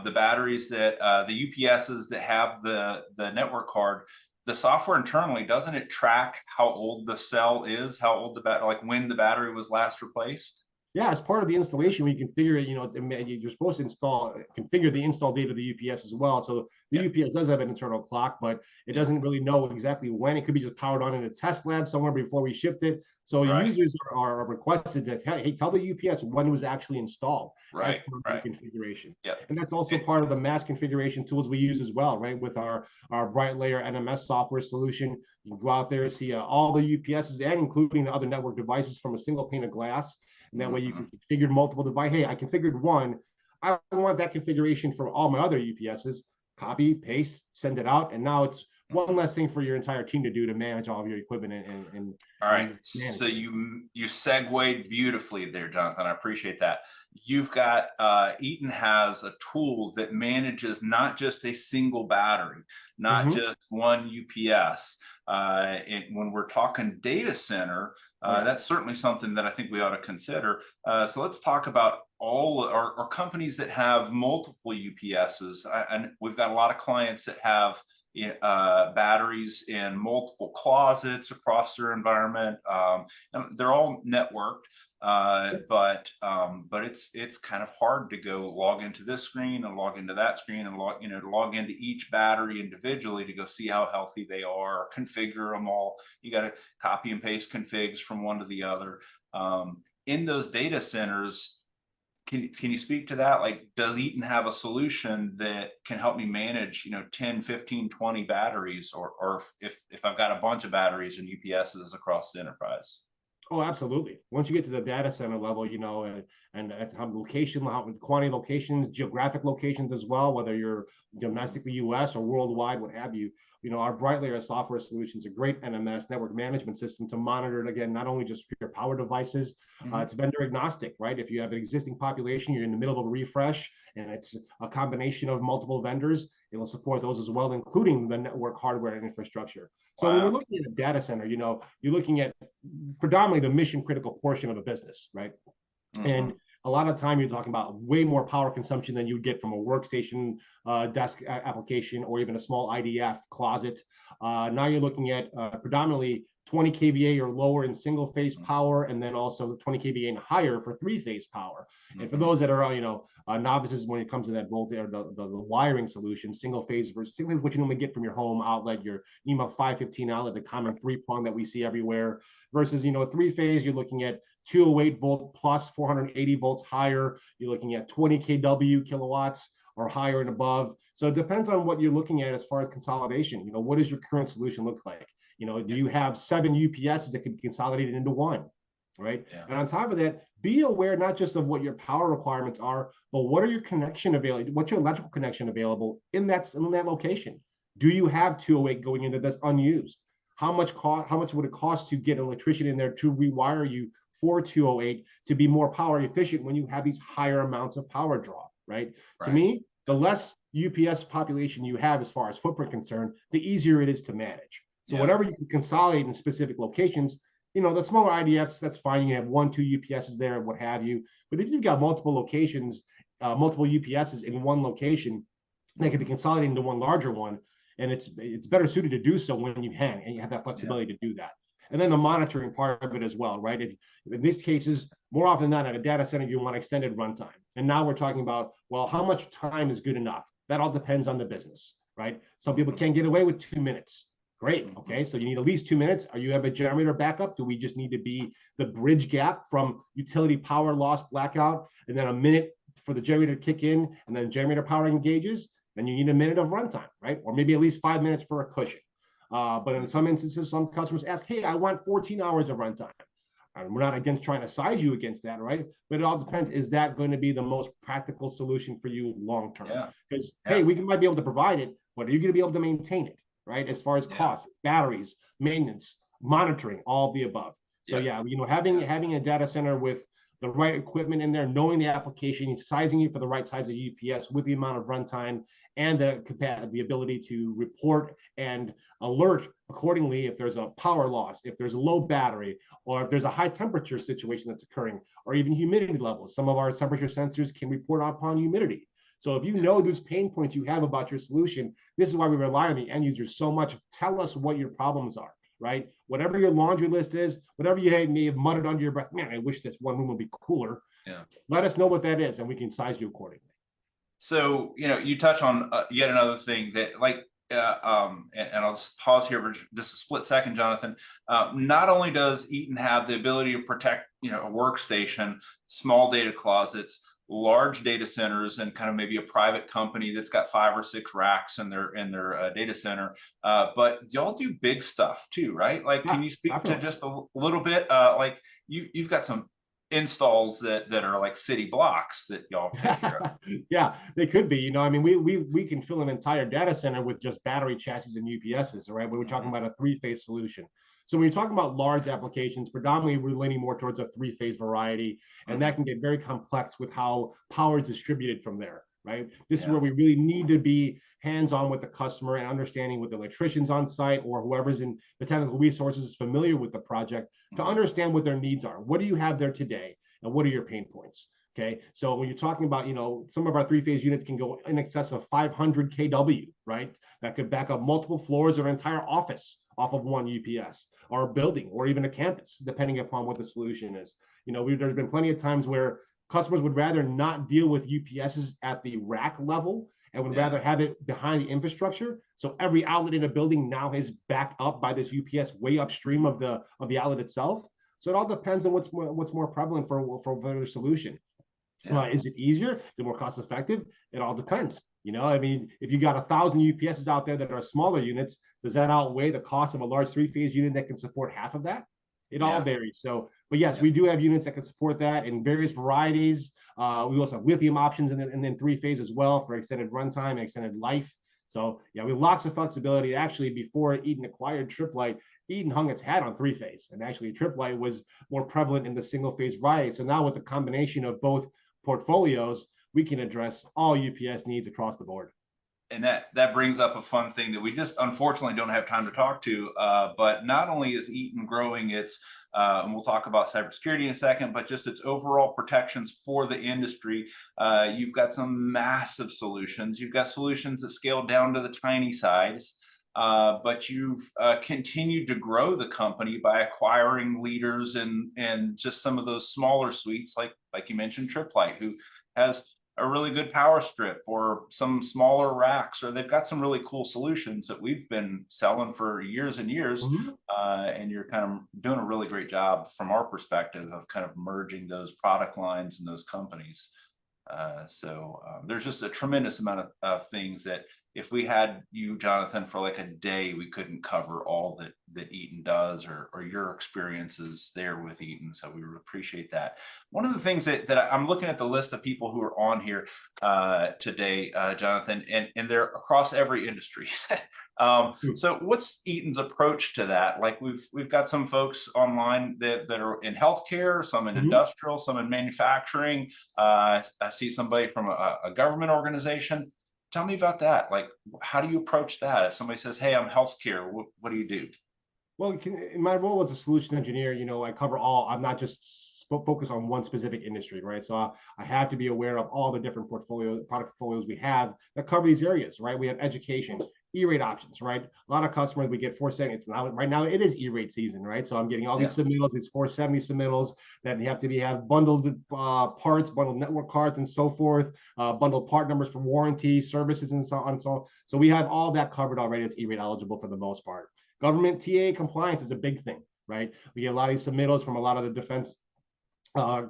the batteries that the UPSs that have the network card, the software internally, doesn't it track how old the cell is, how old like when the battery was last replaced? Yeah, as part of the installation, we configure it, you're supposed to configure the install date of the UPS as well. So the UPS does have an internal clock, but it doesn't really know exactly when. It could be just powered on in a test lab somewhere before we shipped it. So users are requested that, hey, tell the UPS when it was actually installed as part of the configuration. And that's also part of the mass configuration tools we use as well, right? With our BrightLayer NMS software solution. You can go out there and see all the UPSs and including the other network devices from a single pane of glass. And that way you can configure multiple devices. Hey, I configured one. I want that configuration for all my other UPSs. Copy, paste, send it out. And now it's one less thing for your entire team to do to manage all of your equipment and all right. So you segued beautifully there, Jonathan. I appreciate that. You've got Eaton has a tool that manages not just a single battery, not just one UPS. And when we're talking data center, that's certainly something that I think we ought to consider. So let's talk about all our companies that have multiple UPSs. And we've got a lot of clients that have batteries in multiple closets across their environment. And they're all networked, but it's kind of hard to go log into this screen and log into that screen and log into each battery individually to go see how healthy they are, configure them all. You got to copy and paste configs from one to the other. In those data centers, can you speak to that? Like, does Eaton have a solution that can help me manage, 10, 15, 20 batteries, or if I've got a bunch of batteries and UPSs across the enterprise? Oh, absolutely. Once you get to the data center level, and that's how location, quantity locations, geographic locations as well, whether you're domestically US or worldwide, what have you. Our BrightLayer software solution is a great NMS network management system to monitor it, again, not only just your power devices, it's vendor agnostic, right? If you have an existing population, you're in the middle of a refresh, and it's a combination of multiple vendors, it will support those as well, including the network hardware and infrastructure. So when we're looking at a data center, you're looking at predominantly the mission critical portion of a business, right? And a lot of time you're talking about way more power consumption than you would get from a workstation desk application or even a small IDF closet. Now you're looking at predominantly 20 kVA or lower in single phase power, and then also 20 kVA and higher for 3-phase power. And for those that are novices when it comes to that voltage or the wiring solution, single phase versus single phase, what you normally get from your home outlet, your NEMA 515 outlet, the common 3-prong that we see everywhere, versus 3-phase, you're looking at 208 volt plus 480 volts higher. You're looking at 20 kW kilowatts or higher and above. So it depends on what you're looking at as far as consolidation. What does your current solution look like? Do you have 7 UPSs that can be consolidated into one, right? And on top of that, be aware not just of what your power requirements are, but what are your connection available? What's your electrical connection available in that location? Do you have 208 going into that's unused? how much would it cost to get an electrician in there to rewire you for 208 to be more power efficient when you have these higher amounts of power draw, right? To me, the less UPS population you have as far as footprint concerned, the easier it is to manage. So whatever you can consolidate in specific locations, you know, the smaller IDFs, that's fine. You have 1, 2 UPSs there, what have you. But if you've got multiple locations, multiple UPSs in one location, they can be consolidated into one larger one. And it's better suited to do so when you hang and you have that flexibility to do that. And then the monitoring part of it as well, right? If in these cases, more often than not, at a data center, you want extended runtime. And now we're talking about, well, how much time is good enough? That all depends on the business, right? Some people can't get away with 2 minutes. Great. Okay. So you need at least 2 minutes. Are you have a generator backup? Do we just need to be the bridge gap from utility power loss blackout and then a minute for the generator to kick in and then generator power engages? Then you need a minute of runtime, right? Or maybe at least 5 minutes for a cushion. But in some instances, some customers ask, hey, I want 14 hours of runtime. And we're not against trying to size you against that, right? But it all depends. Is that going to be the most practical solution for you long term? Because, hey, we might be able to provide it, but are you going to be able to maintain it, right? As far as costs, batteries, maintenance, monitoring, all of the above. So you know, having a data center with the right equipment in there, knowing the application, sizing you for the right size of UPS with the amount of runtime and the ability to report and alert accordingly if there's a power loss, if there's a low battery, or if there's a high temperature situation that's occurring, or even humidity levels. Some of our temperature sensors can report upon humidity. So if you know those pain points you have about your solution, this is why we rely on the end users so much. Tell us what your problems are, right? Whatever your laundry list is, whatever you may have muttered under your breath, man, I wish this one room would be cooler. Let us know what that is and we can size you accordingly. So, you know, you touch on yet another thing that like, and I'll just pause here for just a split second, Jonathan. Not only does Eaton have the ability to protect, you know, a workstation, small data closets, large data centers, and kind of maybe a private company that's got 5 or 6 racks in their data center, but y'all do big stuff too, right? Like, can you speak to just a little bit? Like you've got some installs that are like city blocks that y'all take care of. Yeah, they could be. You know, I mean, we can fill an entire data center with just battery chassis and UPSs, right? We're talking about a 3-phase solution. So when you're talking about large applications, predominantly we're leaning more towards a 3-phase variety, and that can get very complex with how power is distributed from there, right? This is where we really need to be hands-on with the customer and understanding with electricians on site or whoever's in the technical resources is familiar with the project to understand what their needs are. What do you have there today, and what are your pain points? Okay, so when you're talking about, you know, some of our 3-phase units can go in excess of 500 kW, right? That could back up multiple floors or an entire office off of one UPS, or a building, or even a campus, depending upon what the solution is. You know, there's been plenty of times where customers would rather not deal with UPSs at the rack level and would rather have it behind the infrastructure. So every outlet in a building now is backed up by this UPS way upstream of the outlet itself. So it all depends on what's more prevalent for their solution. Is it easier? Is it more cost effective? It all depends. You know, I mean, if you got 1,000 UPSs out there that are smaller units, does that outweigh the cost of a large 3-phase unit that can support half of that? It all varies. So, but yes, we do have units that can support that in various varieties. We also have lithium options and then 3-phase as well for extended runtime and extended life. So yeah, we have lots of flexibility. Actually, before Eaton acquired Tripp Lite, Eaton hung its hat on 3-phase, and actually Tripp Lite was more prevalent in the single-phase variety. So now with the combination of both portfolios, we can address all UPS needs across the board. And that brings up a fun thing that we just unfortunately don't have time to talk to. But not only is Eaton growing its, and we'll talk about cybersecurity in a second, but just its overall protections for the industry. You've got some massive solutions. You've got solutions that scale down to the tiny size. But you've continued to grow the company by acquiring leaders and just some of those smaller suites, like you mentioned, Tripp Lite, who has a really good power strip, or some smaller racks, or they've got some really cool solutions that we've been selling for years and years. And you're kind of doing a really great job from our perspective of kind of merging those product lines and those companies. So there's just a tremendous amount of things that if we had you, Jonathan, for like a day, we couldn't cover all that Eaton does, or your experiences there with Eaton. So we would appreciate that. One of the things that I'm looking at the list of people who are on here today, Jonathan, and they're across every industry. So what's Eaton's approach to that? Like we've got some folks online that are in healthcare, some in industrial, some in manufacturing. I see somebody from a government organization. Tell me about that. Like, how do you approach that? If somebody says, "Hey, I'm healthcare," what do you do? Well, in my role as a solution engineer, I cover all. I'm not just focused on one specific industry, right? So I have to be aware of all the different product portfolios we have that cover these areas, right? We have education, E-rate options, right? A lot of customers, we get 470. Right now, it is E-rate season, right? So I'm getting all these submittals, these 470 submittals that have to have bundled parts, bundled network cards, and so forth, bundled part numbers for warranty, services, and so on. So we have all that covered already. It's E-rate eligible for the most part. Government TA compliance is a big thing, right? We get a lot of these submittals from a lot of the defense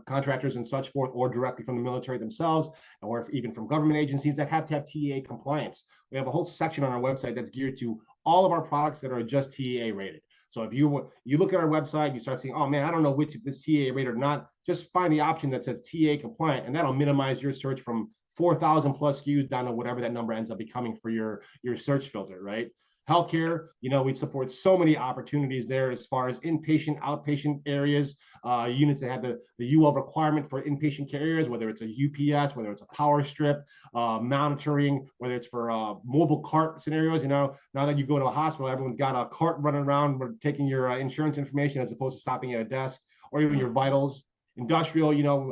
contractors and such forth, or directly from the military themselves, or even from government agencies that have to have TEA compliance. We have a whole section on our website that's geared to all of our products that are just TEA rated. So if you look at our website, you start seeing, oh man, I don't know which if this TEA rated or not, just find the option that says TEA compliant, and that'll minimize your search from 4,000 plus SKUs down to whatever that number ends up becoming for your search filter, right? Healthcare, we support so many opportunities there as far as inpatient, outpatient areas, units that have the UL requirement for inpatient care areas, whether it's a UPS, whether it's a power strip, monitoring, whether it's for mobile cart scenarios. Now that you go to a hospital, everyone's got a cart running around taking your insurance information as opposed to stopping at a desk, or even your vitals. Industrial,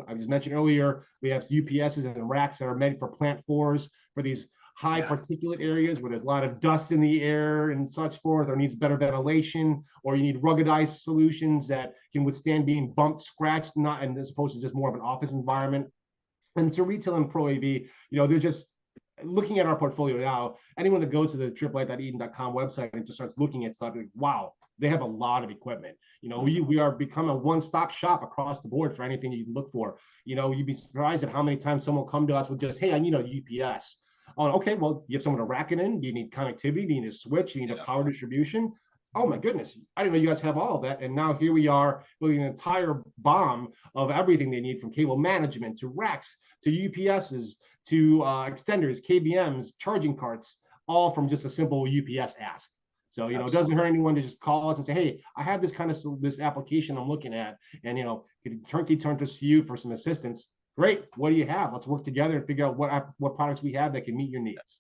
I just mentioned earlier, we have UPSs and racks that are meant for plant floors for these high particulate areas where there's a lot of dust in the air and such forth, or needs better ventilation, or you need ruggedized solutions that can withstand being bumped, scratched, not and as opposed to just more of an office environment. And to retail and pro AV, they're just looking at our portfolio now. Anyone that goes to the AAA.Eaton.com website and just starts looking at stuff, like, wow, they have a lot of equipment. We are becoming a one-stop shop across the board for anything you can look for. You'd be surprised at how many times someone will come to us with just, hey, I need a UPS. Oh, okay, well, you have someone to rack it in. Do you need connectivity? Do you need a switch? Do you need a power distribution? Oh my goodness, I didn't know you guys have all of that. And now here we are building an entire bomb of everything they need, from cable management to racks to UPSs to extenders, KBMs, charging carts, all from just a simple UPS ask. So, it doesn't hurt anyone to just call us and say, hey, I have this this application I'm looking at, and, could turnkey turn this to you for some assistance. Great. What do you have? Let's work together and figure out what products we have that can meet your needs.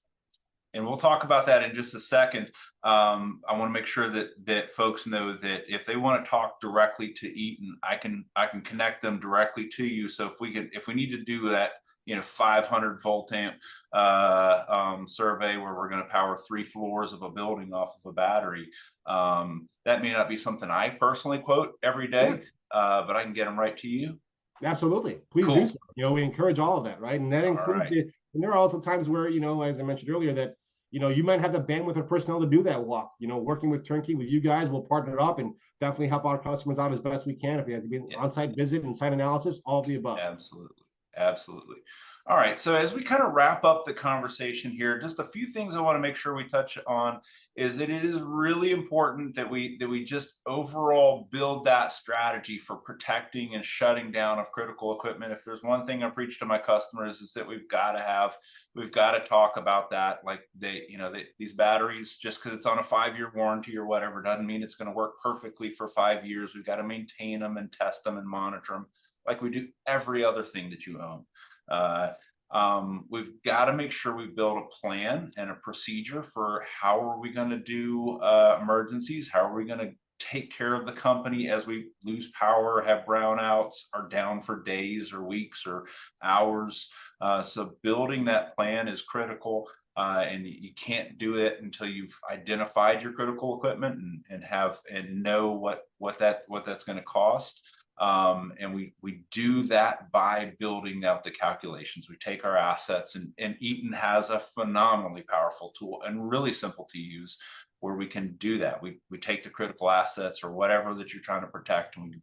And we'll talk about that in just a second. I want to make sure that folks know that if they want to talk directly to Eaton, I can connect them directly to you. So if we need to do that, 500 volt amp survey where we're going to power 3 floors of a building off of a battery, that may not be something I personally quote every day, but I can get them right to you. Absolutely. Please do so. We encourage all of that, right? And that includes it. And there are also times where, as I mentioned earlier, that, you might have the bandwidth or personnel to do that walk. Working with Turnkey, with you guys, we'll partner up and definitely help our customers out as best we can. If we have to be an on-site visit and site analysis, all of the above. Absolutely. All right. So as we kind of wrap up the conversation here, just a few things I want to make sure we touch on is that it is really important that we just overall build that strategy for protecting and shutting down of critical equipment. If there's one thing I preach to my customers, is that we've got to talk about that. Like these batteries, just because it's on a 5-year warranty or whatever, doesn't mean it's going to work perfectly for 5 years. We've got to maintain them and test them and monitor them like we do every other thing that you own. We've got to make sure we build a plan and a procedure for how are we going to do emergencies, how are we going to take care of the company as we lose power, have brownouts, are down for days or weeks or hours. So building that plan is critical, and you can't do it until you've identified your critical equipment and know what that's going to cost. And we do that by building out the calculations. We take our assets, and Eaton has a phenomenally powerful tool and really simple to use where we can do that. We take the critical assets or whatever that you're trying to protect, and we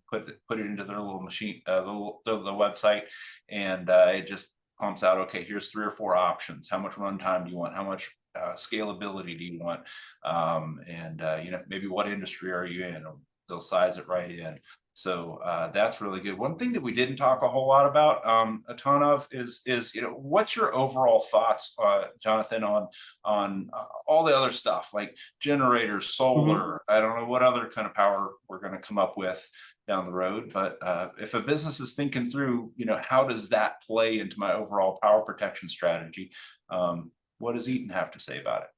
put it into their little machine, the website, and it just pumps out, okay, here's 3 or 4 options. How much runtime do you want? How much scalability do you want? You know, maybe what industry are you in? They'll size it right in. So that's really good. One thing that we didn't talk a whole lot about, a ton of, is you know, what's your overall thoughts, Jonathan, on all the other stuff like generators, solar? I don't know what other kind of power we're going to come up with down the road, but if a business is thinking through, you know, how does that play into my overall power protection strategy? What does Eaton have to say about it?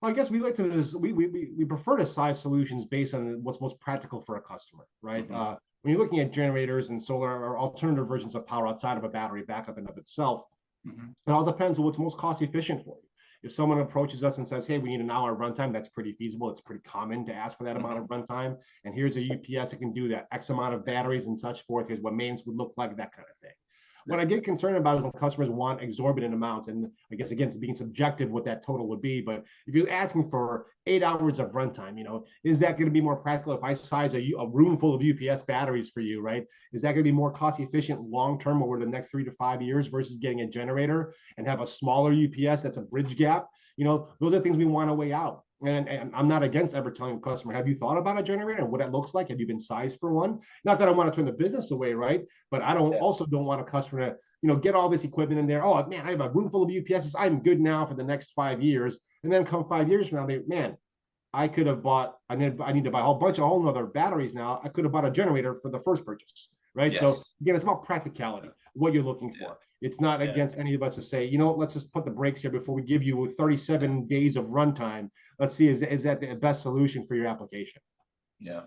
Well, I guess we like to this. We prefer to size solutions based on what's most practical for a customer, right? When you're looking at generators and solar or alternative versions of power outside of a battery backup in of itself, it all depends on what's most cost efficient for you. If someone approaches us and says, "Hey, we need an hour of runtime," that's pretty feasible. It's pretty common to ask for that amount of runtime. And here's a UPS that can do that, X amount of batteries and such forth. Here's what maintenance would look like, that kind of thing. What I get concerned about is when customers want exorbitant amounts, and I guess again, it's being subjective what that total would be. But if you're asking for 8 hours of runtime, you know, is that going to be more practical if I size a room full of UPS batteries for you, right? Is that going to be more cost efficient long term over the next 3 to 5 years versus getting a generator and have a smaller UPS that's a bridge gap? You know, those are things we want to weigh out. And I'm not against ever telling a customer, have you thought about a generator and what that looks like? Have you been sized for one? Not that I want to turn the business away, right? But I also don't want a customer to, you know, get all this equipment in there. Oh man, I have a room full of UPSs. I'm good now for the next 5 years. And then come 5 years from now, man, I could have bought, I need to buy a whole other batteries now. I could have bought a generator for the first purchase, right? Yes. So again, it's about practicality, what you're looking for. It's not against any of us to say, you know, let's just put the brakes here before we give you 37 days of runtime. Let's see, is that the best solution for your application? Yeah.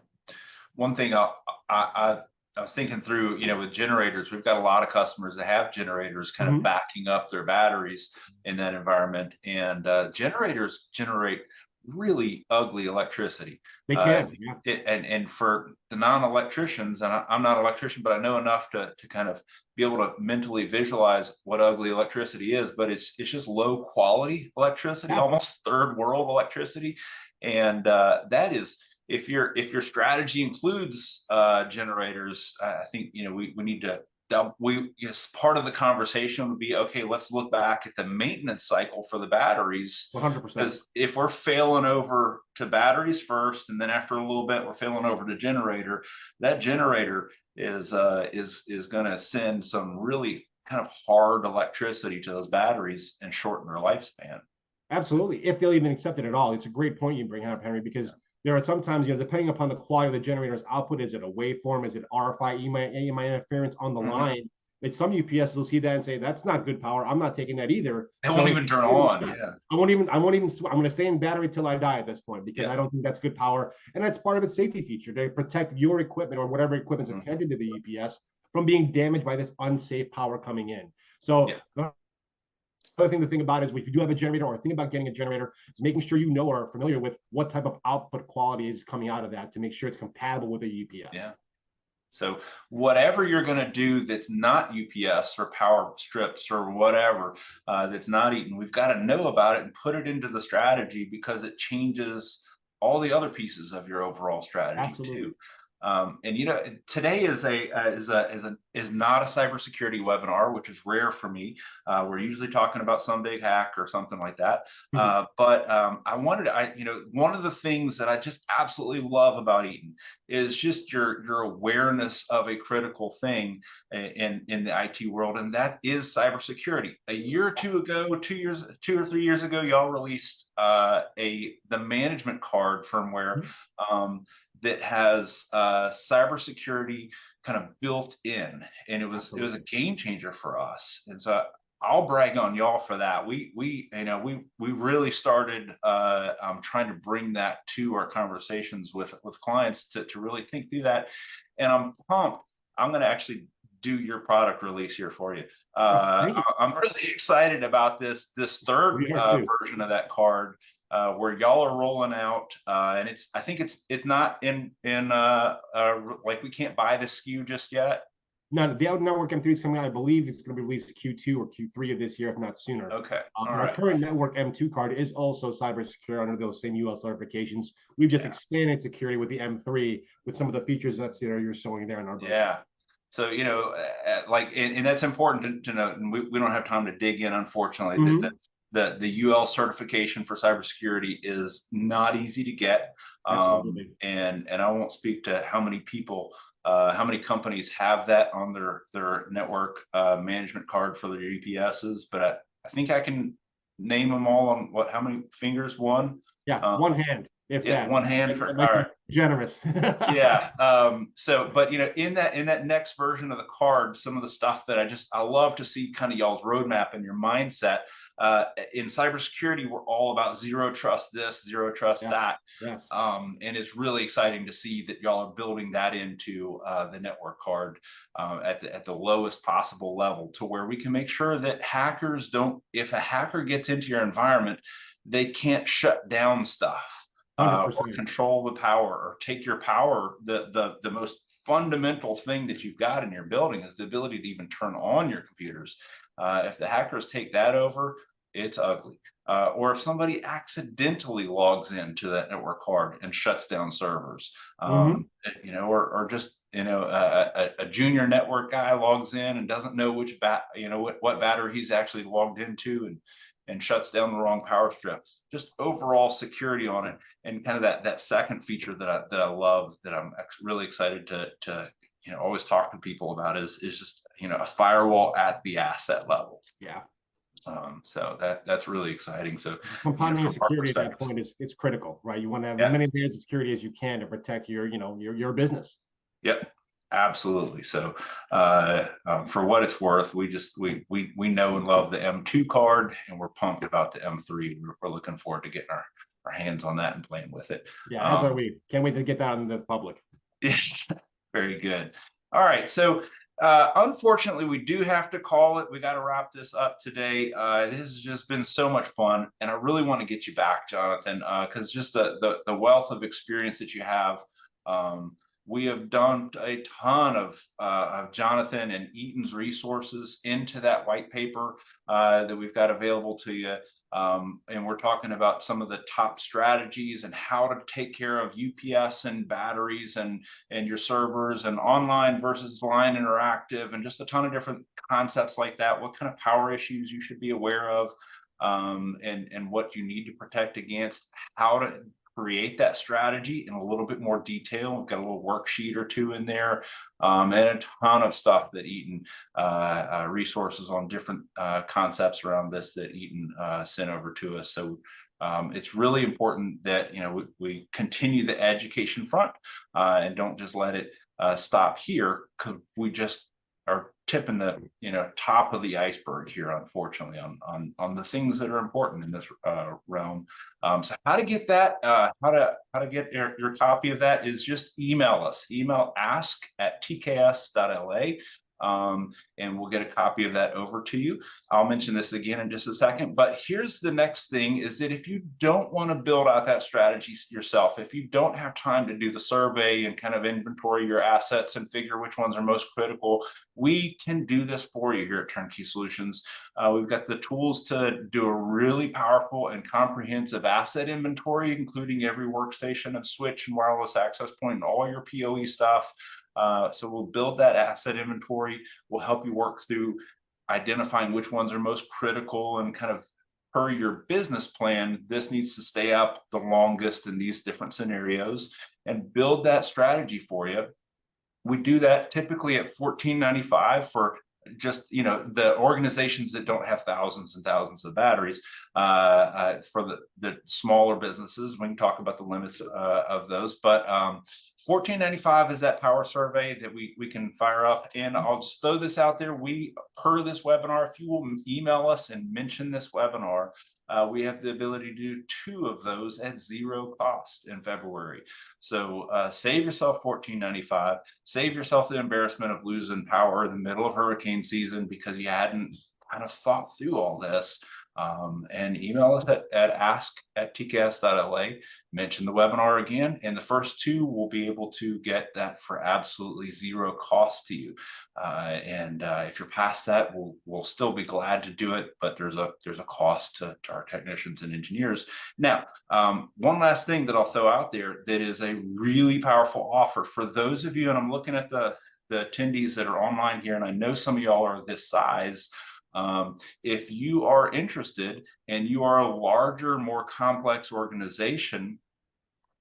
One thing I was thinking through, you know, with generators, we've got a lot of customers that have generators kind of backing up their batteries in that environment. And generators generate really ugly electricity. They can, and for the non-electricians, and I'm not an electrician, but I know enough to kind of be able to mentally visualize what ugly electricity is, but it's just low quality electricity, almost third world electricity. And that is, if your strategy includes generators, I think, you know, we need to part of the conversation would be, okay, let's look back at the maintenance cycle for the batteries. 100%. Because if we're failing over to batteries first, and then after a little bit we're failing over to generator, that generator is going to send some really kind of hard electricity to those batteries and shorten their lifespan. Absolutely, if they'll even accept it at all. It's a great point you bring up, Henry, because there are sometimes, you know, depending upon the quality of the generator's output, is it a waveform? Is it RFI, EMI interference on the line? It's some UPS will see that and say, that's not good power. I'm not taking that either. They won't even turn on. I'm going to stay in battery till I die at this point, because I don't think that's good power. And that's part of its safety feature, to protect your equipment or whatever equipment's attended to the UPS from being damaged by this unsafe power coming in. So other thing to think about is, if you do have a generator or think about getting a generator, is making sure you know or are familiar with what type of output quality is coming out of that to make sure it's compatible with a UPS. Yeah. So whatever you're going to do that's not UPS or power strips or whatever, that's not Eaton, we've got to know about it and put it into the strategy, because it changes all the other pieces of your overall strategy too. And you know, today is not a cybersecurity webinar, which is rare for me. We're usually talking about some big hack or something like that. But I wanted to, you know, one of the things that I just absolutely love about Eaton is just your awareness of a critical thing in the IT world, and that is cybersecurity. A year or two ago, 2 or 3 years ago, y'all released the management card firmware that has cybersecurity kind of built in, and it was a game changer for us. And so I'll brag on y'all for that. We really started trying to bring that to our conversations with clients to really think through that. And I'm pumped. I'm going to actually do your product release here for you. I'm really excited about this third version of that card, where y'all are rolling out, and I think it's not in like, we can't buy the SKU just yet. No, the Network M3 is coming out. I believe it's going to be released Q2 or Q3 of this year, if not sooner. Okay. Our current Network M2 card is also cyber secure under those same UL certifications. We've just expanded security with the M3 with some of the features that you're showing there in our brochure. Yeah. So, you know, and that's important to note, and we don't have time to dig in, unfortunately. the UL certification for cybersecurity is not easy to get. Absolutely. And I won't speak to how many people, how many companies have that on their network management card for their UPSs, but I think I can name them all on how many fingers? One? Yeah, one hand, if Yeah, that. one hand for, That might all be right. Generous. Yeah. So, but in that next version of the card, some of the stuff that I love to see kind of y'all's roadmap and your mindset. In cybersecurity, we're all about zero trust this, zero trust Yes. that. Yes. And it's really exciting to see that y'all are building that into the network card at the lowest possible level, to where we can make sure that hackers don't, if a hacker gets into your environment, they can't shut down stuff. Or 100%. control the power or take your power. The most fundamental thing that you've got in your building is the ability to even turn on your computers. If the hackers take that over, it's ugly. Or if somebody accidentally logs into that network card and shuts down servers, or just a junior network guy logs in and doesn't know which what battery he's actually logged into, and shuts down the wrong power strip. Just overall security on it, and kind of that second feature that I love, that I'm really excited to always talk to people about is just a firewall at the asset level. Yeah. So that's really exciting. So Compounding your from our security at that perspective, point is critical, right? You want to have Yeah. as many layers of security as you can to protect your business. Yep, absolutely. So for what it's worth, we know and love the M2 card, and we're pumped about the M3. We're looking forward to getting our hands on that and playing with it. Yeah, as are we. Can't wait to get that in the public. Very good. All right. So unfortunately, we do have to call it. We got to wrap this up today. This has just been so much fun, and I really want to get you back, Jonathan, because just the wealth of experience that you have. We have dumped a ton of Jonathan and Eaton's resources into that white paper that we've got available to you. And we're talking about some of the top strategies and how to take care of UPS and batteries and your servers, and online versus line interactive, and just a ton of different concepts like that. What kind of power issues you should be aware of, and what you need to protect against, how to create that strategy in a little bit more detail. We've got a little worksheet or two in there, and a ton of stuff that Eaton, resources on different concepts around this that Eaton sent over to us. So it's really important that we continue the education front, and don't just let it stop here, because we just are tipping the top of the iceberg here, unfortunately, on the things that are important in this realm. So how to get that, how to get your copy of that is just email us. Email ask@tks.la. And we'll get a copy of that over to you. I'll mention this again in just a second, but here's the next thing, is that if you don't want to build out that strategy yourself, if you don't have time to do the survey and kind of inventory your assets and figure which ones are most critical, we can do this for you here at Turnkey Solutions. We've got the tools to do a really powerful and comprehensive asset inventory, including every workstation and switch and wireless access point and all your PoE stuff. So we'll build that asset inventory. We'll help you work through identifying which ones are most critical, and kind of per your business plan, this needs to stay up the longest in these different scenarios, and build that strategy for you. We do that typically at $14.95 for just the organizations that don't have thousands and thousands of batteries. For the smaller businesses, we can talk about the limits of those, but $14.95 is that power survey that we can fire up. And I'll just throw this out there: per this webinar, if you will email us and mention this webinar, we have the ability to do 2 of those at 0 cost in February. So save yourself $14.95, save yourself the embarrassment of losing power in the middle of hurricane season because you hadn't kind of thought through all this. And email us at ask@tks.la, mention the webinar again, and the first 2 will be able to get that for absolutely 0 cost to you. And if you're past that, we'll still be glad to do it, but there's a cost to our technicians and engineers. Now, one last thing that I'll throw out there that is a really powerful offer for those of you, and I'm looking at the attendees that are online here, and I know some of y'all are this size. If you are interested and you are a larger, more complex organization,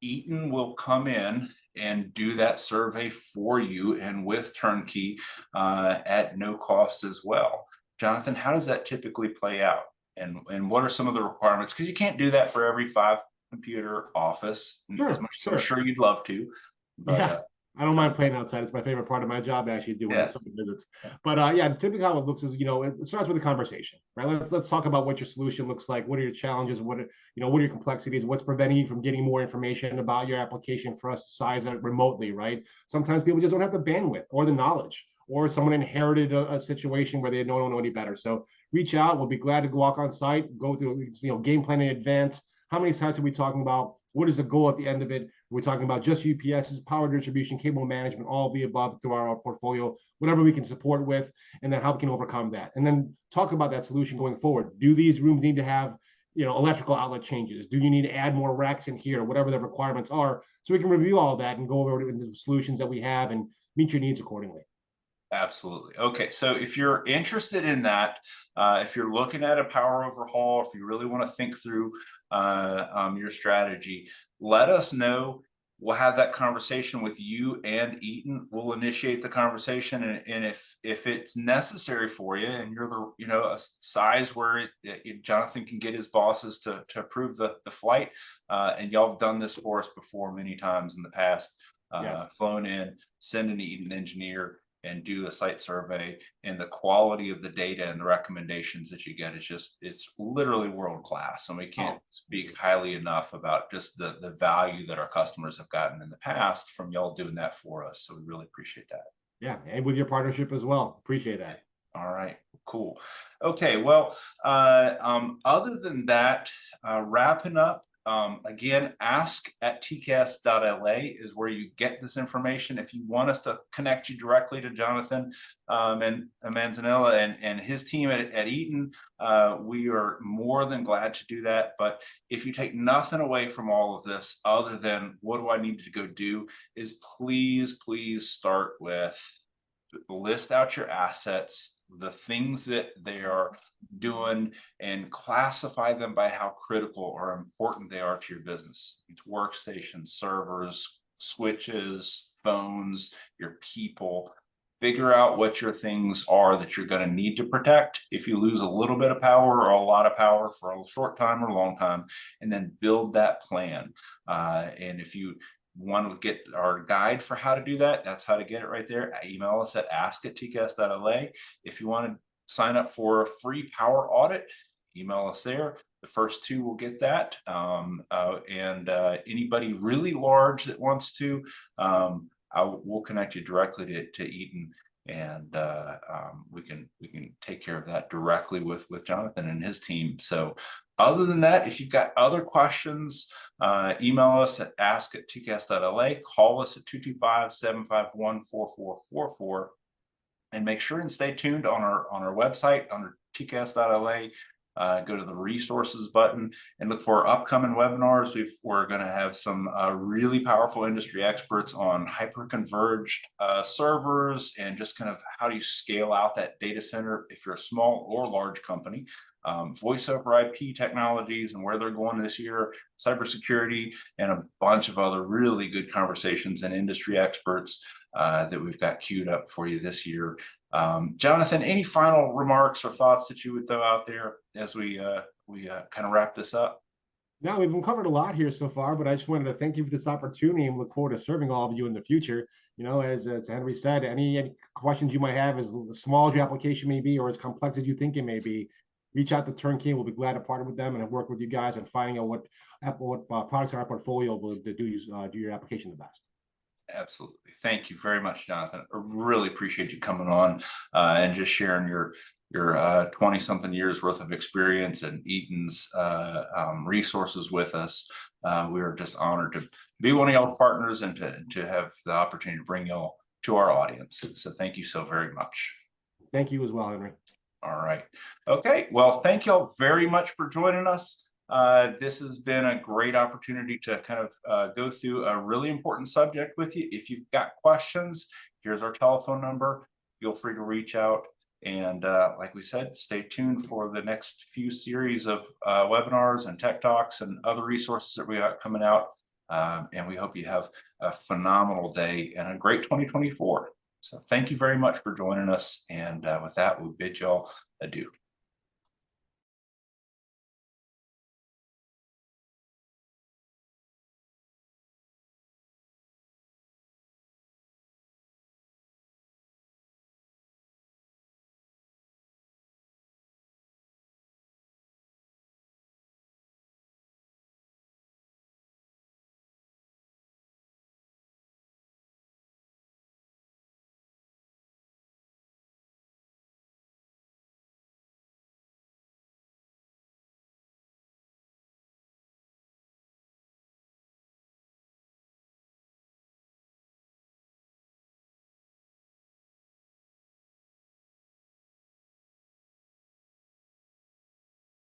Eaton will come in and do that survey for you and with turnkey at no cost as well. Jonathan, how does that typically play out? And what are some of the requirements? Because you can't do that for every 5-computer office, as much as I'm sure you'd love to. But, yeah, I don't mind playing outside. It's my favorite part of my job, actually, doing site visits. But yeah, typically how it looks is, it starts with a conversation, right? Let's talk about what your solution looks like. What are your challenges? What are your complexities? What's preventing you from getting more information about your application for us to size it remotely, right? Sometimes people just don't have the bandwidth or the knowledge, or someone inherited a situation where they don't know any better. So reach out. We'll be glad to walk on site, go through, game plan in advance. How many sites are we talking about? What is the goal at the end of it? We're talking about just UPSs, power distribution, cable management, all of the above through our portfolio, whatever we can support with, and then how we can overcome that. And then talk about that solution going forward. Do these rooms need to have, electrical outlet changes? Do you need to add more racks in here, whatever the requirements are? So we can review all that and go over the solutions that we have and meet your needs accordingly. Absolutely. Okay, so if you're interested in that, if you're looking at a power overhaul, if you really want to think through your strategy, let us know. We'll have that conversation with you and Eaton. We'll initiate the conversation, and if it's necessary for you, and you're the a size where Jonathan can get his bosses to approve the flight, and y'all have done this for us before many times in the past. Flown in, send an Eaton engineer and do a site survey, and the quality of the data and the recommendations that you get is it's literally world class. And we can't speak highly enough about just the value that our customers have gotten in the past from y'all doing that for us. So we really appreciate that. Yeah, and with your partnership as well. Appreciate that. All right, cool. Okay, well, other than that, wrapping up, again, ask@tcas.la is where you get this information. If you want us to connect you directly to Jonathan and Manzanilla and his team at Eaton, we are more than glad to do that. But if you take nothing away from all of this other than what do I need to go do, is please start with list out your assets, the things that they are doing, and classify them by how critical or important they are to your business. It's workstations, servers, switches, phones, your people. Figure out what your things are that you're going to need to protect if you lose a little bit of power or a lot of power for a short time or a long time, and then build that plan. And if you want to get our guide for how to do that, that's how to get it right there. Email us at ask@tcas.la. If you want to sign up for a free power audit, email us there. The first two will get that. Anybody really large that wants to, we'll connect you directly to Eaton, and we can take care of that directly with Jonathan and his team. So other than that, if you've got other questions, email us at ask@tcas.la, call us at 225-751-4444, and make sure and stay tuned on our website under tcas.la. Go to the resources button and look for our upcoming webinars. We're going to have some really powerful industry experts on hyper-converged servers, and just kind of how do you scale out that data center if you're a small or large company. Voice over IP technologies and where they're going this year, cybersecurity, and a bunch of other really good conversations and industry experts that we've got queued up for you this year. Jonathan, any final remarks or thoughts that you would throw out there as we kind of wrap this up? No, we've uncovered a lot here so far, but I just wanted to thank you for this opportunity and look forward to serving all of you in the future. As Henry said, any questions you might have, as small as your application may be or as complex as you think it may be, reach out to Turnkey. We'll be glad to partner with them and work with you guys on finding out what products in our portfolio will do your application the best. Absolutely. Thank you very much, Jonathan. I really appreciate you coming on and just sharing your 20-something years worth of experience and Eaton's resources with us. We are just honored to be one of y'all's partners and to have the opportunity to bring y'all to our audience. So thank you so very much. Thank you as well, Henry. All right. Okay. Well, thank y'all very much for joining us. This has been a great opportunity to kind of go through a really important subject with you. If you've got questions, here's our telephone number. Feel free to reach out, And like we said, stay tuned for the next few series of webinars and tech talks and other resources that we got coming out. And we hope you have a phenomenal day and a great 2024. So thank you very much for joining us. And with that, we bid y'all adieu.